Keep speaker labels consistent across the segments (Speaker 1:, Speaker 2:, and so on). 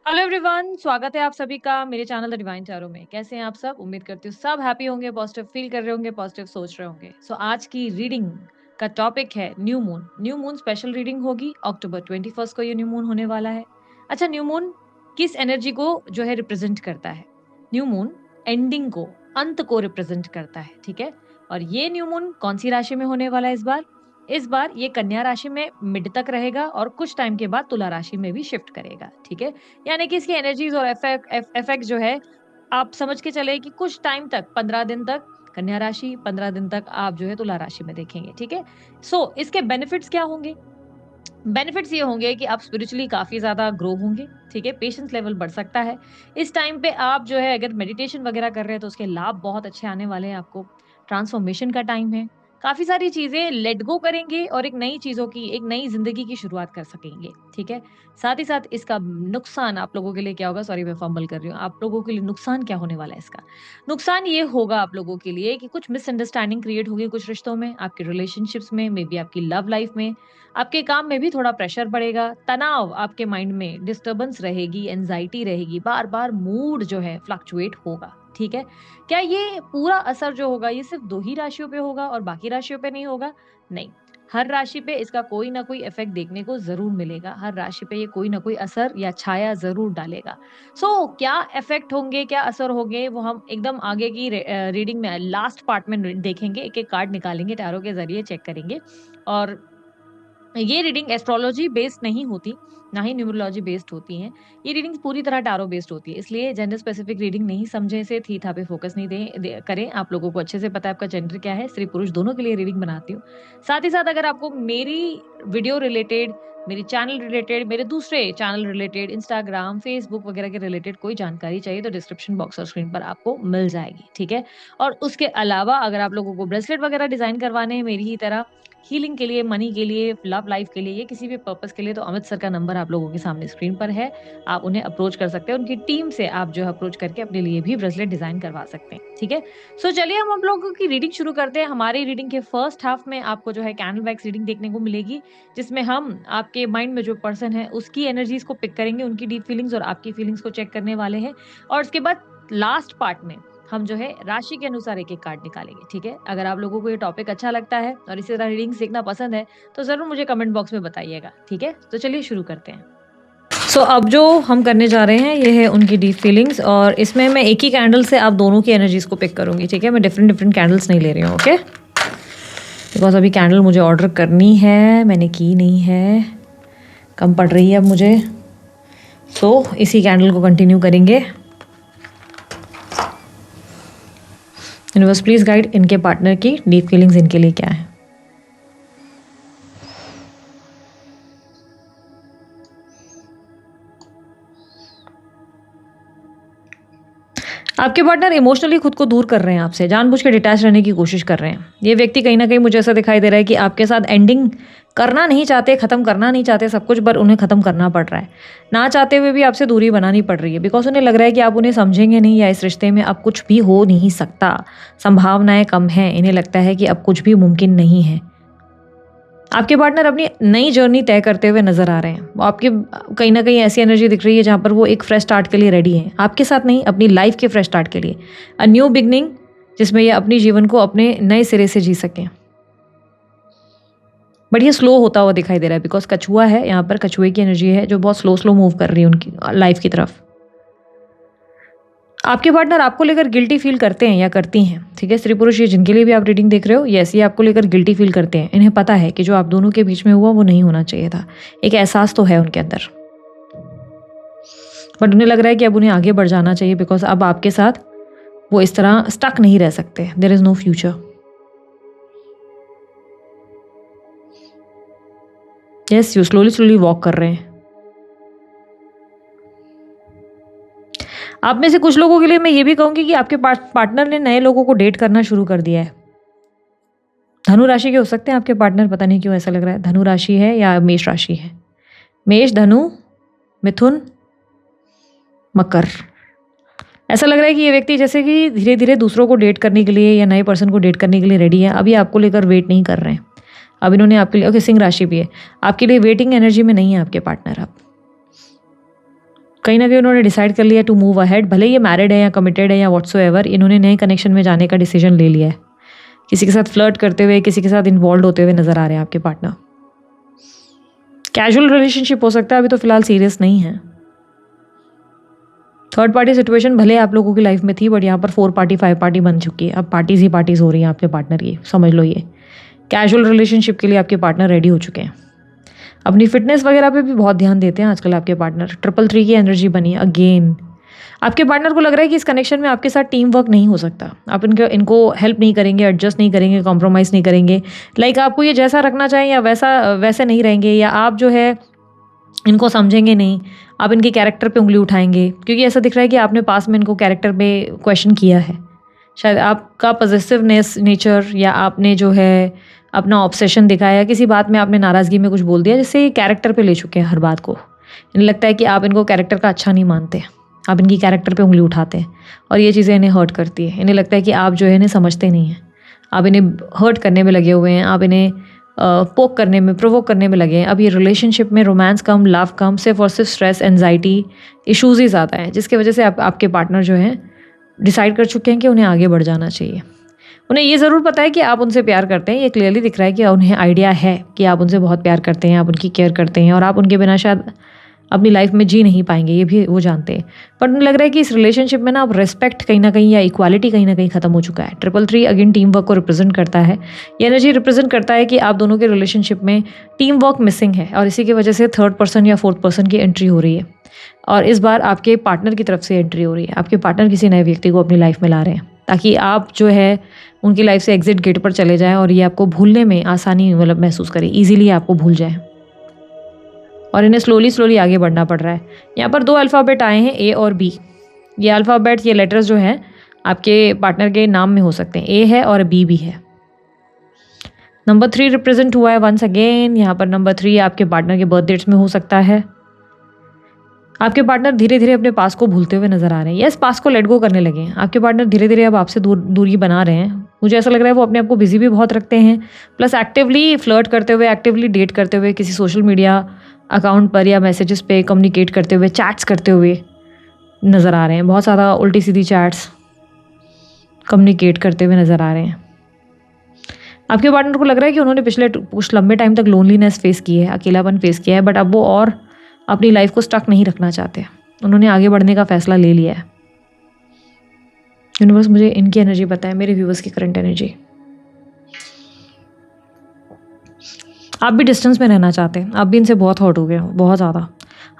Speaker 1: Hello everyone, स्वागत है आप सभी का मेरे चैनल द डिवाइन टैरो में। कैसे हैं आप सब? उम्मीद करती हूँ सब हैप्पी होंगे, पॉजिटिव फील कर रहे होंगे, पॉजिटिव सोच रहे होंगे। सो आज की रीडिंग का टॉपिक है new moon. New moon special reading होगी। अक्टूबर 21 को ये न्यू मून होने वाला है। अच्छा, न्यू मून किस एनर्जी को जो है रिप्रेजेंट करता है? न्यू मून एंडिंग को, अंत को रिप्रेजेंट करता है। ठीक है। और ये न्यू मून कौन सी राशि में होने वाला है इस बार ये कन्या राशि में मिड तक रहेगा और कुछ टाइम के बाद तुला राशि में भी शिफ्ट करेगा। ठीक है। यानी कि इसकी एनर्जीज और इफेक्ट जो है, आप समझ के चले कि कुछ टाइम तक, 15 दिन तक कन्या राशि, 15 दिन तक आप जो है तुला राशि में देखेंगे। ठीक है। सो इसके बेनिफिट्स क्या होंगे? बेनिफिट्स ये होंगे कि आप स्पिरिचुअली काफी ज्यादा ग्रो होंगे। ठीक है। पेशेंस लेवल बढ़ सकता है। इस टाइम पे आप जो है अगर मेडिटेशन वगैरह कर रहे हैं तो उसके लाभ बहुत अच्छे आने वाले हैं आपको। ट्रांसफॉर्मेशन का टाइम है। काफी सारी चीजें लेट गो करेंगे और एक नई चीजों की, एक नई जिंदगी की शुरुआत कर सकेंगे। ठीक है। साथ ही साथ इसका नुकसान आप लोगों के लिए क्या होगा? सॉरी, मैं फंबल कर रही हूँ। आप लोगों के लिए नुकसान क्या होने वाला है इसका? नुकसान ये होगा आप लोगों के लिए कि कुछ मिसअंडरस्टैंडिंग क्रिएट होगी कुछ रिश्तों में, आपके रिलेशनशिप्स में, मे बी आपकी लव लाइफ में। आपके काम में भी थोड़ा प्रेशर बढ़ेगा, तनाव आपके माइंड में, डिस्टर्बेंस रहेगी, एंजाइटी रहेगी, बार-बार मूड जो है फ्लक्चुएट होगा। ठीक है। क्या ये पूरा असर जो होगा ये सिर्फ 2 ही राशियों पे होगा और बाकी राशियों पे नहीं होगा? नहीं। हर राशि पे इसका कोई ना कोई इफेक्ट देखने को ज़रूर मिलेगा। हर राशि पे ये कोई ना कोई असर या छाया ज़रूर डालेगा। क्या इफेक्ट होंगे, क्या असर होंगे, वो हम एकदम आगे की रीडिंग में लास्ट पार्ट में देखेंगे। एक-एक कार्ड निकालेंगे, टैरो के ज़रिए चेक करेंगे। और ये रीडिंग एस्ट्रोलॉजी बेस्ड नहीं होती, ना ही न्यूमरोलॉजी बेस्ड होती हैं। ये रीडिंग्स पूरी तरह टैरो बेस्ड होती है। इसलिए जेंडर स्पेसिफिक रीडिंग नहीं समझें इसे, थी-था पे फोकस नहीं करें। आप लोगों को अच्छे से पता है आपका जेंडर क्या है। स्त्री-पुरुष दोनों के लिए रीडिंग बनाती हूँ। साथ ही साथ अगर आपको मेरी वीडियो रिलेटेड, मेरी चैनल रिलेटेड, मेरे दूसरे चैनल रिलेटेड, इंस्टाग्राम, फेसबुक वगैरह के रिलेटेड कोई जानकारी चाहिए तो डिस्क्रिप्शन बॉक्स और स्क्रीन पर आपको मिल जाएगी। ठीक है। और उसके अलावा अगर आप लोगों को ब्रेसलेट वगैरह डिज़ाइन करवाने हैं मेरी ही तरह, हीलिंग के लिए, मनी के लिए, लव लाइफ के लिए, या किसी भी पर्पस के लिए, तो अमित सर का नंबर आप लोगों के सामने स्क्रीन पर है। आप उन्हें अप्रोच कर सकते हैं। उनकी टीम से आप जो है अप्रोच करके अपने लिए भी ब्रेसलेट डिजाइन करवा सकते हैं। ठीक है। चलिए हम लोगों की रीडिंग शुरू करते हैं। हमारी रीडिंग के फर्स्ट हाफ में आपको जो है कैंडल वैक्स रीडिंग देखने को मिलेगी, जिसमें हम आपके माइंड में जो पर्सन है उसकी एनर्जीज को पिक करेंगे, उनकी डीप फीलिंग्स और आपकी फीलिंग्स को चेक करने वाले हैं। और उसके बाद लास्ट पार्ट में हम जो है राशि के अनुसार एक-एक कार्ड निकालेंगे। ठीक है। अगर आप लोगों को ये टॉपिक अच्छा लगता है और इसी तरह रीडिंग्स देखना पसंद है, तो ज़रूर मुझे कमेंट बॉक्स में बताइएगा। ठीक है। तो चलिए शुरू करते हैं। अब जो हम करने जा रहे हैं ये है उनकी डीप फीलिंग्स, और इसमें मैं एक ही कैंडल से आप दोनों की एनर्जीज को पिक करूंगी। ठीक है। मैं डिफरेंट कैंडल्स नहीं ले रही हूँ। ओके। बिकॉज अभी कैंडल मुझे ऑर्डर करनी है, मैंने की नहीं है, कम पड़ रही है अब मुझे। इसी कैंडल को कंटिन्यू करेंगे। यूनिवर्स प्लीज गाइड इनके पार्टनर की डीप फीलिंग्स इनके लिए क्या है। आपके पार्टनर इमोशनली खुद को दूर कर रहे हैं आपसे, जानबूझ के डिटैच रहने की कोशिश कर रहे हैं। ये व्यक्ति कहीं ना कहीं मुझे ऐसा दिखाई दे रहा है कि आपके साथ एंडिंग करना नहीं चाहते, खत्म करना नहीं चाहते सब कुछ, पर उन्हें खत्म करना पड़ रहा है। ना चाहते हुए भी आपसे दूरी बनानी पड़ रही है, बिकॉज उन्हें लग रहा है कि आप उन्हें समझेंगे नहीं, या इस रिश्ते में अब कुछ भी हो नहीं सकता, संभावनाएं कम हैं। इन्हें लगता है कि अब कुछ भी मुमकिन नहीं है। आपके पार्टनर अपनी नई जर्नी तय करते हुए नजर आ रहे हैं। वो आपके कहीं ना कहीं ऐसी एनर्जी दिख रही है जहां पर वो एक फ्रेश स्टार्ट के लिए रेडी हैं, आपके साथ नहीं, अपनी लाइफ के फ्रेश स्टार्ट के लिए, अ न्यू बिगनिंग, जिसमें ये अपनी जीवन को अपने नए सिरे से जी सकें। बट ये स्लो होता हुआ दिखाई दे रहा है, बिकॉज कछुआ है यहाँ पर, कछुए की एनर्जी है जो बहुत स्लो स्लो मूव कर रही है उनकी लाइफ की तरफ। आपके पार्टनर आपको लेकर गिल्टी फील करते हैं या करती हैं। ठीक है। स्त्री पुरुष ये जिनके लिए भी आप रीडिंग देख रहे हो, ये ऐसी आपको लेकर गिल्टी फील करते हैं। इन्हें पता है कि जो आप दोनों के बीच में हुआ वो नहीं होना चाहिए था। एक एहसास तो है उनके अंदर, बट उन्हें लग रहा है कि अब उन्हें आगे बढ़ जाना चाहिए, बिकॉज अब आपके साथ वो इस तरह स्टक नहीं रह सकते। There is no future. Yes, you slowly slowly walk कर रहे हैं। आप में से कुछ लोगों के लिए मैं ये भी कहूंगी कि आपके पार्टनर ने नए लोगों को डेट करना शुरू कर दिया है। धनु राशि के हो सकते हैं आपके पार्टनर, पता नहीं क्यों ऐसा लग रहा है। धनु राशि है या मेष राशि है? मेष, धनु, मिथुन, मकर। ऐसा लग रहा है कि ये व्यक्ति जैसे कि धीरे धीरे दूसरों को डेट करने के लिए या नए पर्सन को डेट करने के लिए रेडी है। अभी आपको लेकर वेट नहीं कर रहे हैं। अब इन्होंने आपके लिए, ओके, सिंह राशि भी है, आपके लिए वेटिंग एनर्जी में नहीं है आपके पार्टनर। अब कहीं ना कहीं उन्होंने डिसाइड कर लिया टू मूव अहेड, भले ये मैरिड है या कमिटेड है या व्हाट्सोएवर, इन्होंने नए कनेक्शन में जाने का डिसीजन ले लिया है। किसी के साथ फ्लर्ट करते हुए, किसी के साथ इन्वॉल्व होते हुए नजर आ रहे हैं आपके पार्टनर। कैजुअल रिलेशनशिप हो सकता है, अभी तो फिलहाल सीरियस नहीं है। थर्ड पार्टी सिचुएशन भले आप लोगों की लाइफ में थी, बट यहाँ पर 4 पार्टी 5 पार्टी बन चुकी है। अब पार्टीज ही पार्टीज हो रही हैं आपके पार्टनर की, समझ लो। ये कैजुअल रिलेशनशिप के लिए आपके पार्टनर रेडी हो चुके हैं। अपनी फिटनेस वगैरह पे भी बहुत ध्यान देते हैं आजकल आपके पार्टनर। 333 की एनर्जी बनी है अगेन। आपके पार्टनर को लग रहा है कि इस कनेक्शन में आपके साथ टीम वर्क नहीं हो सकता। आप इनको हेल्प नहीं करेंगे, एडजस्ट नहीं करेंगे, कॉम्प्रोमाइज़ नहीं करेंगे। लाइक आपको ये जैसा रखना चाहिए या वैसे नहीं रहेंगे, या आप जो है इनको समझेंगे नहीं, आप इनके कैरेक्टर पे उंगली उठाएंगे। क्योंकि ऐसा दिख रहा है कि आपने पास में इनको कैरेक्टर पे क्वेश्चन किया है। शायद आपका पॉजिटिवनेस नेचर, या आपने जो है अपना ऑब्सेशन दिखाया, किसी बात में आपने नाराज़गी में कुछ बोल दिया, जिससे ये कैरेक्टर पे ले चुके हैं हर बात को। इन्हें लगता है कि आप इनको कैरेक्टर का अच्छा नहीं मानते, आप इनकी कैरेक्टर पे उंगली उठाते हैं, और ये चीज़ें इन्हें हर्ट करती है। इन्हें लगता है कि आप जो है इन्हें समझते नहीं हैं, आप इन्हें हर्ट करने में लगे हुए हैं, आप इन्हें पोक करने में, प्रोवोक करने में लगे हैं। अब ये रिलेशनशिप में रोमांस कम, लव कम, सिर्फ और सिर्फ स्ट्रेस, एंजाइटी, इश्यूज़ ही ज़्यादा हैं, जिसकी वजह से आपके पार्टनर जो हैं डिसाइड कर चुके हैं कि उन्हें आगे बढ़ जाना चाहिए। उन्हें ये ज़रूर पता है कि आप उनसे प्यार करते हैं, ये क्लियरली दिख रहा है कि उन्हें आइडिया है कि आप उनसे बहुत प्यार करते हैं, आप उनकी केयर करते हैं, और आप उनके बिना शायद अपनी लाइफ में जी नहीं पाएंगे, ये भी वो जानते हैं। पर उन्हें लग रहा है कि इस रिलेशनशिप में ना अब रिस्पेक्ट कहीं ना कहीं, या इक्वालिटी कहीं ना कहीं खत्म हो चुका है। 333 अगेन टीम वर्क को रिप्रेजेंट करता है। ये एनर्जी रिप्रेजेंट करता है कि आप दोनों के रिलेशनशिप में टीम वर्क मिसिंग है, और इसी की वजह से थर्ड पर्सन या फोर्थ पर्सन की एंट्री हो रही है। और इस बार आपके पार्टनर की तरफ से एंट्री हो रही है। आपके पार्टनर किसी नए व्यक्ति को अपनी लाइफ में ला रहे हैं, ताकि आप जो है उनकी लाइफ से एग्जिट गेट पर चले जाएं, और ये आपको भूलने में आसानी मतलब महसूस करें, ईजिली आपको भूल जाएं, और इन्हें स्लोली आगे बढ़ना पड़ रहा है। यहाँ पर 2 अल्फ़ाबेट आए हैं, ए और बी। ये अल्फ़ाबेट, ये लेटर्स जो हैं आपके पार्टनर के नाम में हो सकते हैं, ए है और बी भी है। नंबर 3 रिप्रेजेंट हुआ है वंस अगेन। यहाँ पर नंबर 3 आपके पार्टनर के बर्थ डेट्स में हो सकता है। आपके पार्टनर धीरे धीरे अपने पास को भूलते हुए नजर आ रहे हैं। यस, पास को लेट गो करने लगे हैं। आपके पार्टनर धीरे धीरे अब आपसे दूरी बना रहे हैं। मुझे ऐसा लग रहा है वो अपने आप को बिजी भी बहुत रखते हैं, प्लस एक्टिवली फ्लर्ट करते हुए, एक्टिवली डेट करते हुए, किसी सोशल मीडिया अकाउंट पर या मैसेजेस पे कम्युनिकेट करते हुए, चैट्स करते हुए नज़र आ रहे हैं। बहुत ज़्यादा उल्टी सीधी चैट्स कम्युनिकेट करते हुए नज़र आ रहे हैं। आपके पार्टनर को लग रहा है कि उन्होंने पिछले कुछ लंबे टाइम तक लोनलीनेस फेस की है, अकेलापन फेस किया है, बट अब वो और अपनी लाइफ को स्टक नहीं रखना चाहते। उन्होंने आगे बढ़ने का फैसला ले लिया है। यूनिवर्स मुझे इनकी एनर्जी बताए, मेरे व्यूवर्स की करंट एनर्जी। आप भी डिस्टेंस में रहना चाहते हैं, आप भी इनसे बहुत हर्ट हो गए हो, बहुत ज़्यादा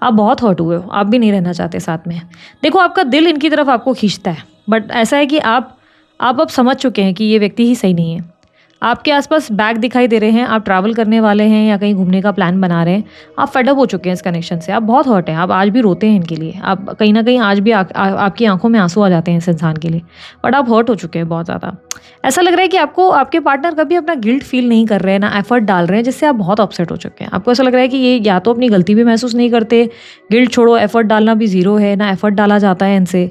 Speaker 1: आप बहुत हर्ट हुए हो, आप भी नहीं रहना चाहते साथ में। देखो, आपका दिल इनकी तरफ आपको खींचता है, बट ऐसा है कि आप अब समझ चुके हैं कि ये व्यक्ति ही सही नहीं है। आपके आसपास बैग दिखाई दे रहे हैं, आप ट्रैवल करने वाले हैं या कहीं घूमने का प्लान बना रहे हैं। आप फेड अप हो चुके हैं इस कनेक्शन से, आप बहुत हर्ट हैं, आप आज भी रोते हैं इनके लिए, आप कहीं ना कहीं आज भी आपकी आंखों में आंसू आ जाते हैं इस इंसान के लिए, बट आप हर्ट हो चुके हैं बहुत ज़्यादा। ऐसा लग रहा है कि आपको आपके पार्टनर कभी अपना गिल्ट फील नहीं कर रहे हैं, ना एफर्ट डाल रहे हैं, जिससे आप बहुत अपसेट हो चुके हैं। आपको ऐसा लग रहा है कि ये या तो अपनी गलती भी महसूस नहीं करते, गिल्ट छोड़ो, एफर्ट डालना भी ज़ीरो है, ना एफर्ट डाला जाता है इनसे।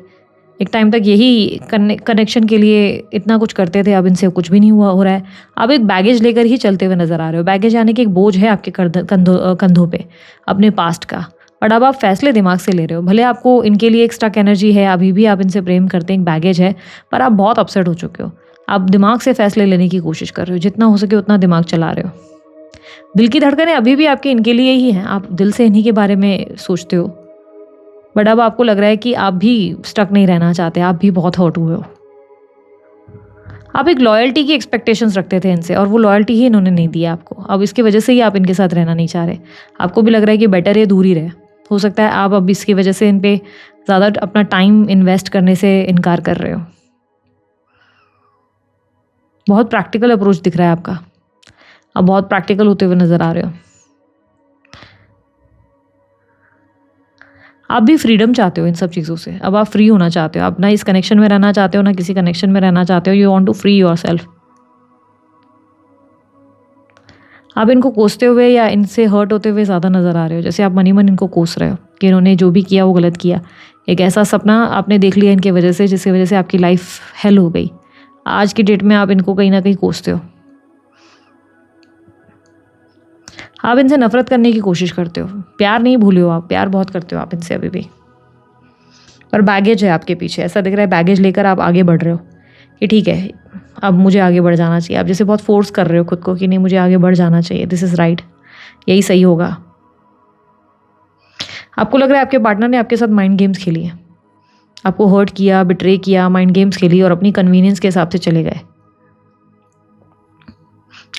Speaker 1: एक टाइम तक यही कनेक्शन के लिए इतना कुछ करते थे, अब इनसे कुछ भी नहीं हो रहा है। आप एक बैगेज लेकर ही चलते हुए नज़र आ रहे हो। बैगेज यानी कि एक बोझ है आपके कंधों पे, अपने पास्ट का, बट अब आप फैसले दिमाग से ले रहे हो। भले आपको इनके लिए एक स्टक एनर्जी है, अभी भी आप इनसे प्रेम करते हैं, एक बैगेज है, पर आप बहुत अपसेट हो चुके हो। आप दिमाग से फैसले लेने की कोशिश कर रहे हो, जितना हो सके उतना दिमाग चला रहे हो। दिल की धड़कनें अभी भी आपके इनके लिए ही हैं, आप दिल से इन्हीं के बारे में सोचते हो, बट अब आपको लग रहा है कि आप भी स्टक नहीं रहना चाहते, आप भी बहुत हर्ट हुए हो। आप एक लॉयल्टी की एक्सपेक्टेशंस रखते थे इनसे, और वो लॉयल्टी ही इन्होंने नहीं दी आपको। अब इसकी वजह से ही आप इनके साथ रहना नहीं चाह रहे। आपको भी लग रहा है कि बेटर है दूर ही रहे। हो सकता है आप अब इसकी वजह से इन पे ज़्यादा अपना टाइम इन्वेस्ट करने से इनकार कर रहे हो। बहुत प्रैक्टिकल अप्रोच दिख रहा है आपका, आप बहुत प्रैक्टिकल होते हुए नज़र आ रहे हो। आप भी फ्रीडम चाहते हो इन सब चीज़ों से, अब आप फ्री होना चाहते हो। आप ना इस कनेक्शन में रहना चाहते हो, ना किसी कनेक्शन में रहना चाहते हो। You want to free yourself. आप इनको कोसते हुए या इनसे हर्ट होते हुए ज़्यादा नज़र आ रहे हो, जैसे आप मन ही मन इनको कोस रहे हो कि इन्होंने जो भी किया वो गलत किया। एक ऐसा सपना आपने देख लिया इनकी वजह से, जिसकी वजह से आपकी लाइफ हेल हो गई। आज की डेट में आप इनको कहीं ना कहीं कोसते हो, आप इनसे नफरत करने की कोशिश करते हो। प्यार नहीं भूले हो आप, प्यार बहुत करते हो आप इनसे अभी भी। पर बैगेज है आपके पीछे, ऐसा दिख रहा है बैगेज लेकर आप आगे बढ़ रहे हो कि ठीक है अब मुझे आगे बढ़ जाना चाहिए। आप जैसे बहुत फोर्स कर रहे हो खुद को कि नहीं मुझे आगे बढ़ जाना चाहिए, दिस इज़ राइट, यही सही होगा। आपको लग रहा है आपके पार्टनर ने आपके साथ माइंड गेम्स खेली है, आपको हर्ट किया, बिट्रे किया, माइंड गेम्स खेली और अपनी कन्वीनियंस के हिसाब से चले गए।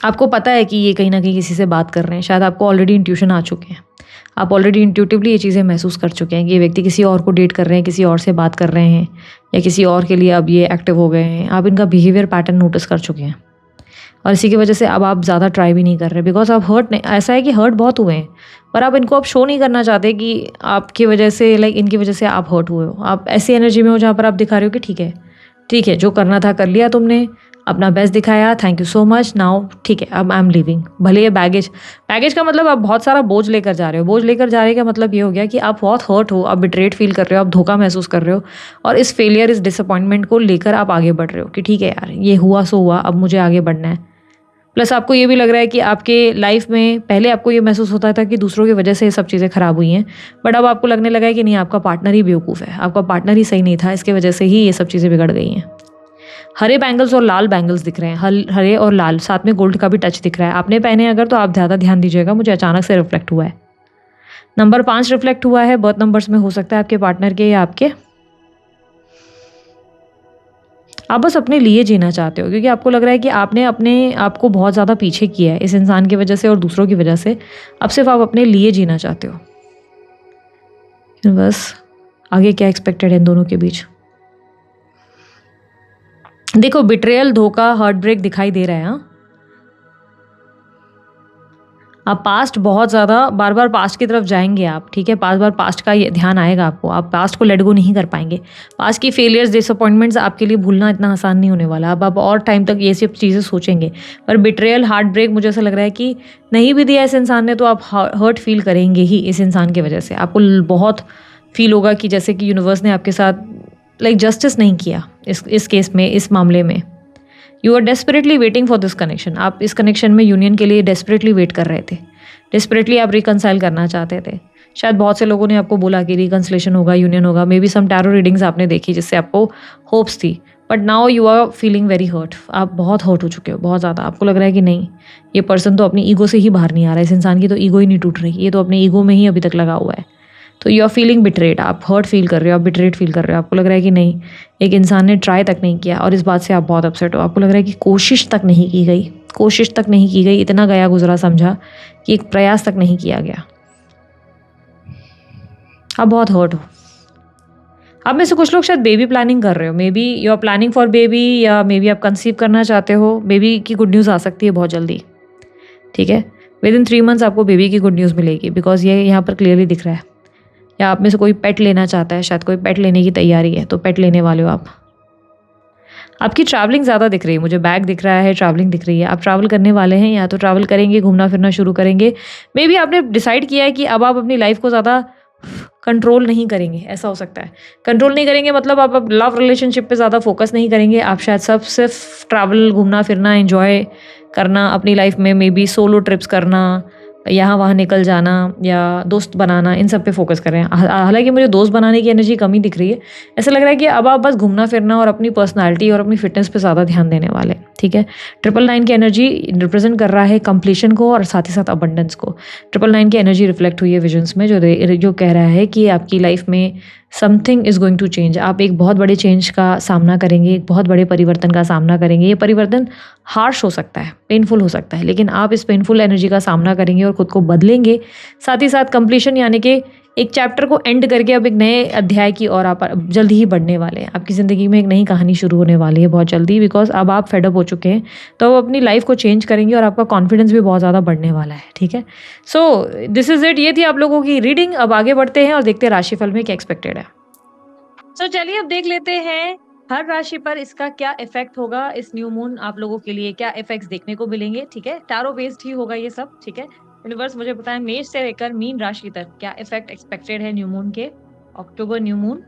Speaker 1: आपको पता है कि ये कहीं ना कहीं किसी से बात कर रहे हैं, शायद आपको ऑलरेडी इंट्यूशन आ चुके हैं, आप ऑलरेडी इंट्यूटिवली ये चीज़ें महसूस कर चुके हैं कि ये व्यक्ति किसी और को डेट कर रहे हैं, किसी और से बात कर रहे हैं या किसी और के लिए अब ये एक्टिव हो गए हैं। आप इनका बिहेवियर पैटर्न नोटिस कर चुके हैं और इसी की वजह से अब आप ज़्यादा ट्राई भी नहीं कर रहे, बिकॉज आप हर्ट नहीं, ऐसा है कि हर्ट बहुत हुए हैं पर आप इनको अब शो नहीं करना चाहते कि आपकी वजह से लाइक इनकी वजह से आप हर्ट हुए हो। आप ऐसी एनर्जी में हो जहाँ पर आप दिखा रहे हो कि ठीक है जो करना था कर लिया तुमने, अपना बेस्ट दिखाया, thank you so much, now ठीक है अब आई एम लिविंग। भले ये बैगेज का मतलब आप बहुत सारा बोझ लेकर जा रहे हो, बोझ लेकर जा रहे का मतलब ये हो गया कि आप बहुत हर्ट हो, आप बिट्रेट फील कर रहे हो, आप धोखा महसूस कर रहे हो और इस फेलियर इस डिसअपॉइंटमेंट को लेकर आप आगे बढ़ रहे हो कि ठीक है यार ये हुआ सो हुआ, अब मुझे आगे बढ़ना है। प्लस आपको ये भी लग रहा है कि आपके लाइफ में पहले आपको ये महसूस होता था कि दूसरों की वजह से ये सब चीज़ें खराब हुई हैं, बट अब आपको लगने लगा है कि नहीं आपका पार्टनर ही बेवकूफ़ है, आपका पार्टनर ही सही नहीं था, इसके वजह से ही ये सब चीज़ें बिगड़ गई हैं। हरे बैंगल्स और लाल बैंगल्स दिख रहे हैं, हरे और लाल, साथ में गोल्ड का भी टच दिख रहा है। आपने पहने अगर तो आप ज़्यादा ध्यान दीजिएगा, मुझे अचानक से रिफ्लेक्ट हुआ है। नंबर 5 रिफ्लेक्ट हुआ है, बर्थ नंबर्स में हो सकता है आपके पार्टनर के या आपके। आप बस अपने लिए जीना चाहते हो क्योंकि आपको लग रहा है कि आपने अपने आप को बहुत ज़्यादा पीछे किया है इस इंसान की वजह से और दूसरों की वजह से। अब सिर्फ आप अपने लिए जीना चाहते हो। बस आगे क्या एक्सपेक्टेड है इन दोनों के बीच? देखो बिट्रेयल, धोखा, हार्ट ब्रेक दिखाई दे रहा है। हाँ, आप पास्ट बहुत ज़्यादा बार बार पास्ट की तरफ जाएंगे आप, ठीक है, बार बार पास्ट का ये ध्यान आएगा आपको, आप पास्ट को लेट गो नहीं कर पाएंगे। पास्ट की फेलियर्स, डिसअपॉइंटमेंट्स आपके लिए भूलना इतना आसान नहीं होने वाला। अब आप और टाइम तक ये सब चीज़ें सोचेंगे। पर बिट्रेयल, हार्ट ब्रेक, मुझे ऐसा लग रहा है कि नहीं भी दिया इस इंसान ने तो आप हर्ट फील करेंगे ही इस इंसान की वजह से। आपको बहुत फील होगा कि जैसे कि यूनिवर्स ने आपके साथ लाइक जस्टिस नहीं किया इस केस में, इस मामले में। You are desperately waiting for this connection, आप इस कनेक्शन में, यूनियन के लिए डेस्परेटली वेट कर रहे थे, डेस्परेटली आप रिकनसाइल करना चाहते थे। शायद बहुत से लोगों ने आपको बोला कि रिकन्सिलेशन होगा, यूनियन होगा, maybe some tarot readings आपने देखी जिससे आपको होप्स थी, but now you are feeling very hurt. आप बहुत हर्ट हो चुके हो, बहुत ज़्यादा। आपको लग रहा है कि नहीं ये पर्सन तो अपनी ईगो से ही बाहर नहीं आ रहा है, इस इंसान की तो ईगो ही नहीं टूट रही, ये तो अपनी ईगो में ही अभी तक लगा हुआ है। तो यू आर फीलिंग बिट्रेड, आप हर्ट फील कर रहे हो, आप बिट्रेड फील कर रहे हो। आपको लग रहा है कि नहीं एक इंसान ने ट्राई तक नहीं किया और इस बात से आप बहुत अपसेट हो। आपको लग रहा है कि कोशिश तक नहीं की गई, कोशिश तक नहीं की गई, इतना गया गुजरा समझा कि एक प्रयास तक नहीं किया गया। आप बहुत हर्ट हो। आप में से कुछ लोग शायद बेबी प्लानिंग कर रहे हो, maybe you are planning for baby, या मे बी आप कंसीव करना चाहते हो। बेबी की गुड न्यूज़ आ सकती है बहुत जल्दी, ठीक है, विद इन 3 मंथ्स आपको बेबी की गुड न्यूज़ मिलेगी, बिकॉज ये यहाँ पर क्लियरली दिख रहा है। या आप में से कोई पेट लेना चाहता है, शायद कोई पेट लेने की तैयारी है, तो पेट लेने वाले हो आप। आपकी ट्रैवलिंग ज़्यादा दिख रही है, मुझे बैग दिख रहा है, ट्रैवलिंग दिख रही है। आप ट्रैवल करने वाले हैं, या तो ट्रैवल करेंगे, घूमना फिरना शुरू करेंगे। मे बी आपने डिसाइड किया है कि अब आप अपनी लाइफ को ज़्यादा कंट्रोल नहीं करेंगे, ऐसा हो सकता है। कंट्रोल नहीं करेंगे मतलब आप अब लव रिलेशनशिप पे ज़्यादा फोकस नहीं करेंगे। आप शायद सब सिर्फ ट्रैवल, घूमना फिरना, एंजॉय करना अपनी लाइफ में, मे बी सोलो ट्रिप्स करना, यहाँ वहाँ निकल जाना या दोस्त बनाना, इन सब पे फोकस कर रहे हैं। हालांकि मुझे दोस्त बनाने की एनर्जी कमी दिख रही है। ऐसा लग रहा है कि अब आप बस घूमना फिरना और अपनी पर्सनालिटी और अपनी फिटनेस पे ज़्यादा ध्यान देने वाले, ठीक है। 999 की एनर्जी रिप्रेजेंट कर रहा है कंप्लीशन को और साथ ही साथ अबंडेंस को। 999 की एनर्जी रिफ्लेक्ट हुई है विजन्स में, जो कह रहा है कि आपकी लाइफ में something is going to change. आप एक बहुत बड़े चेंज का सामना करेंगे, एक बहुत बड़े परिवर्तन का सामना करेंगे। ये परिवर्तन हार्श हो सकता है, पेनफुल हो सकता है, लेकिन आप इस पेनफुल एनर्जी का सामना करेंगे और खुद को बदलेंगे। साथ ही साथ कंप्लीशन यानी कि एक चैप्टर को एंड करके अब एक नए अध्याय की ओर आप जल्दी ही बढ़ने वाले हैं। आपकी ज़िंदगी में एक नई कहानी शुरू होने वाली है बहुत जल्दी, बिकॉज अब आप फेडअप हो चुके हैं। तो आप अपनी लाइफ को चेंज करेंगे और आपका कॉन्फिडेंस भी बहुत ज़्यादा बढ़ने वाला है, ठीक है। सो दिस इज़ इट, ये थी आप लोगों की रीडिंग। अब आगे बढ़ते हैं और देखते हैं राशिफल में क्या एक्सपेक्टेड है। सो चलिए अब देख लेते हैं हर राशि पर इसका क्या इफेक्ट होगा। इस न्यू मून आप लोगों के लिए क्या इफेक्ट्स देखने को मिलेंगे, ठीक है। टैरो बेस्ड ही होगा ये सब, ठीक है। यूनिवर्स मुझे बताएं मेष से लेकर मीन राशि तक क्या इफेक्ट एक्सपेक्टेड है न्यू मून के, अक्टूबर न्यू मून।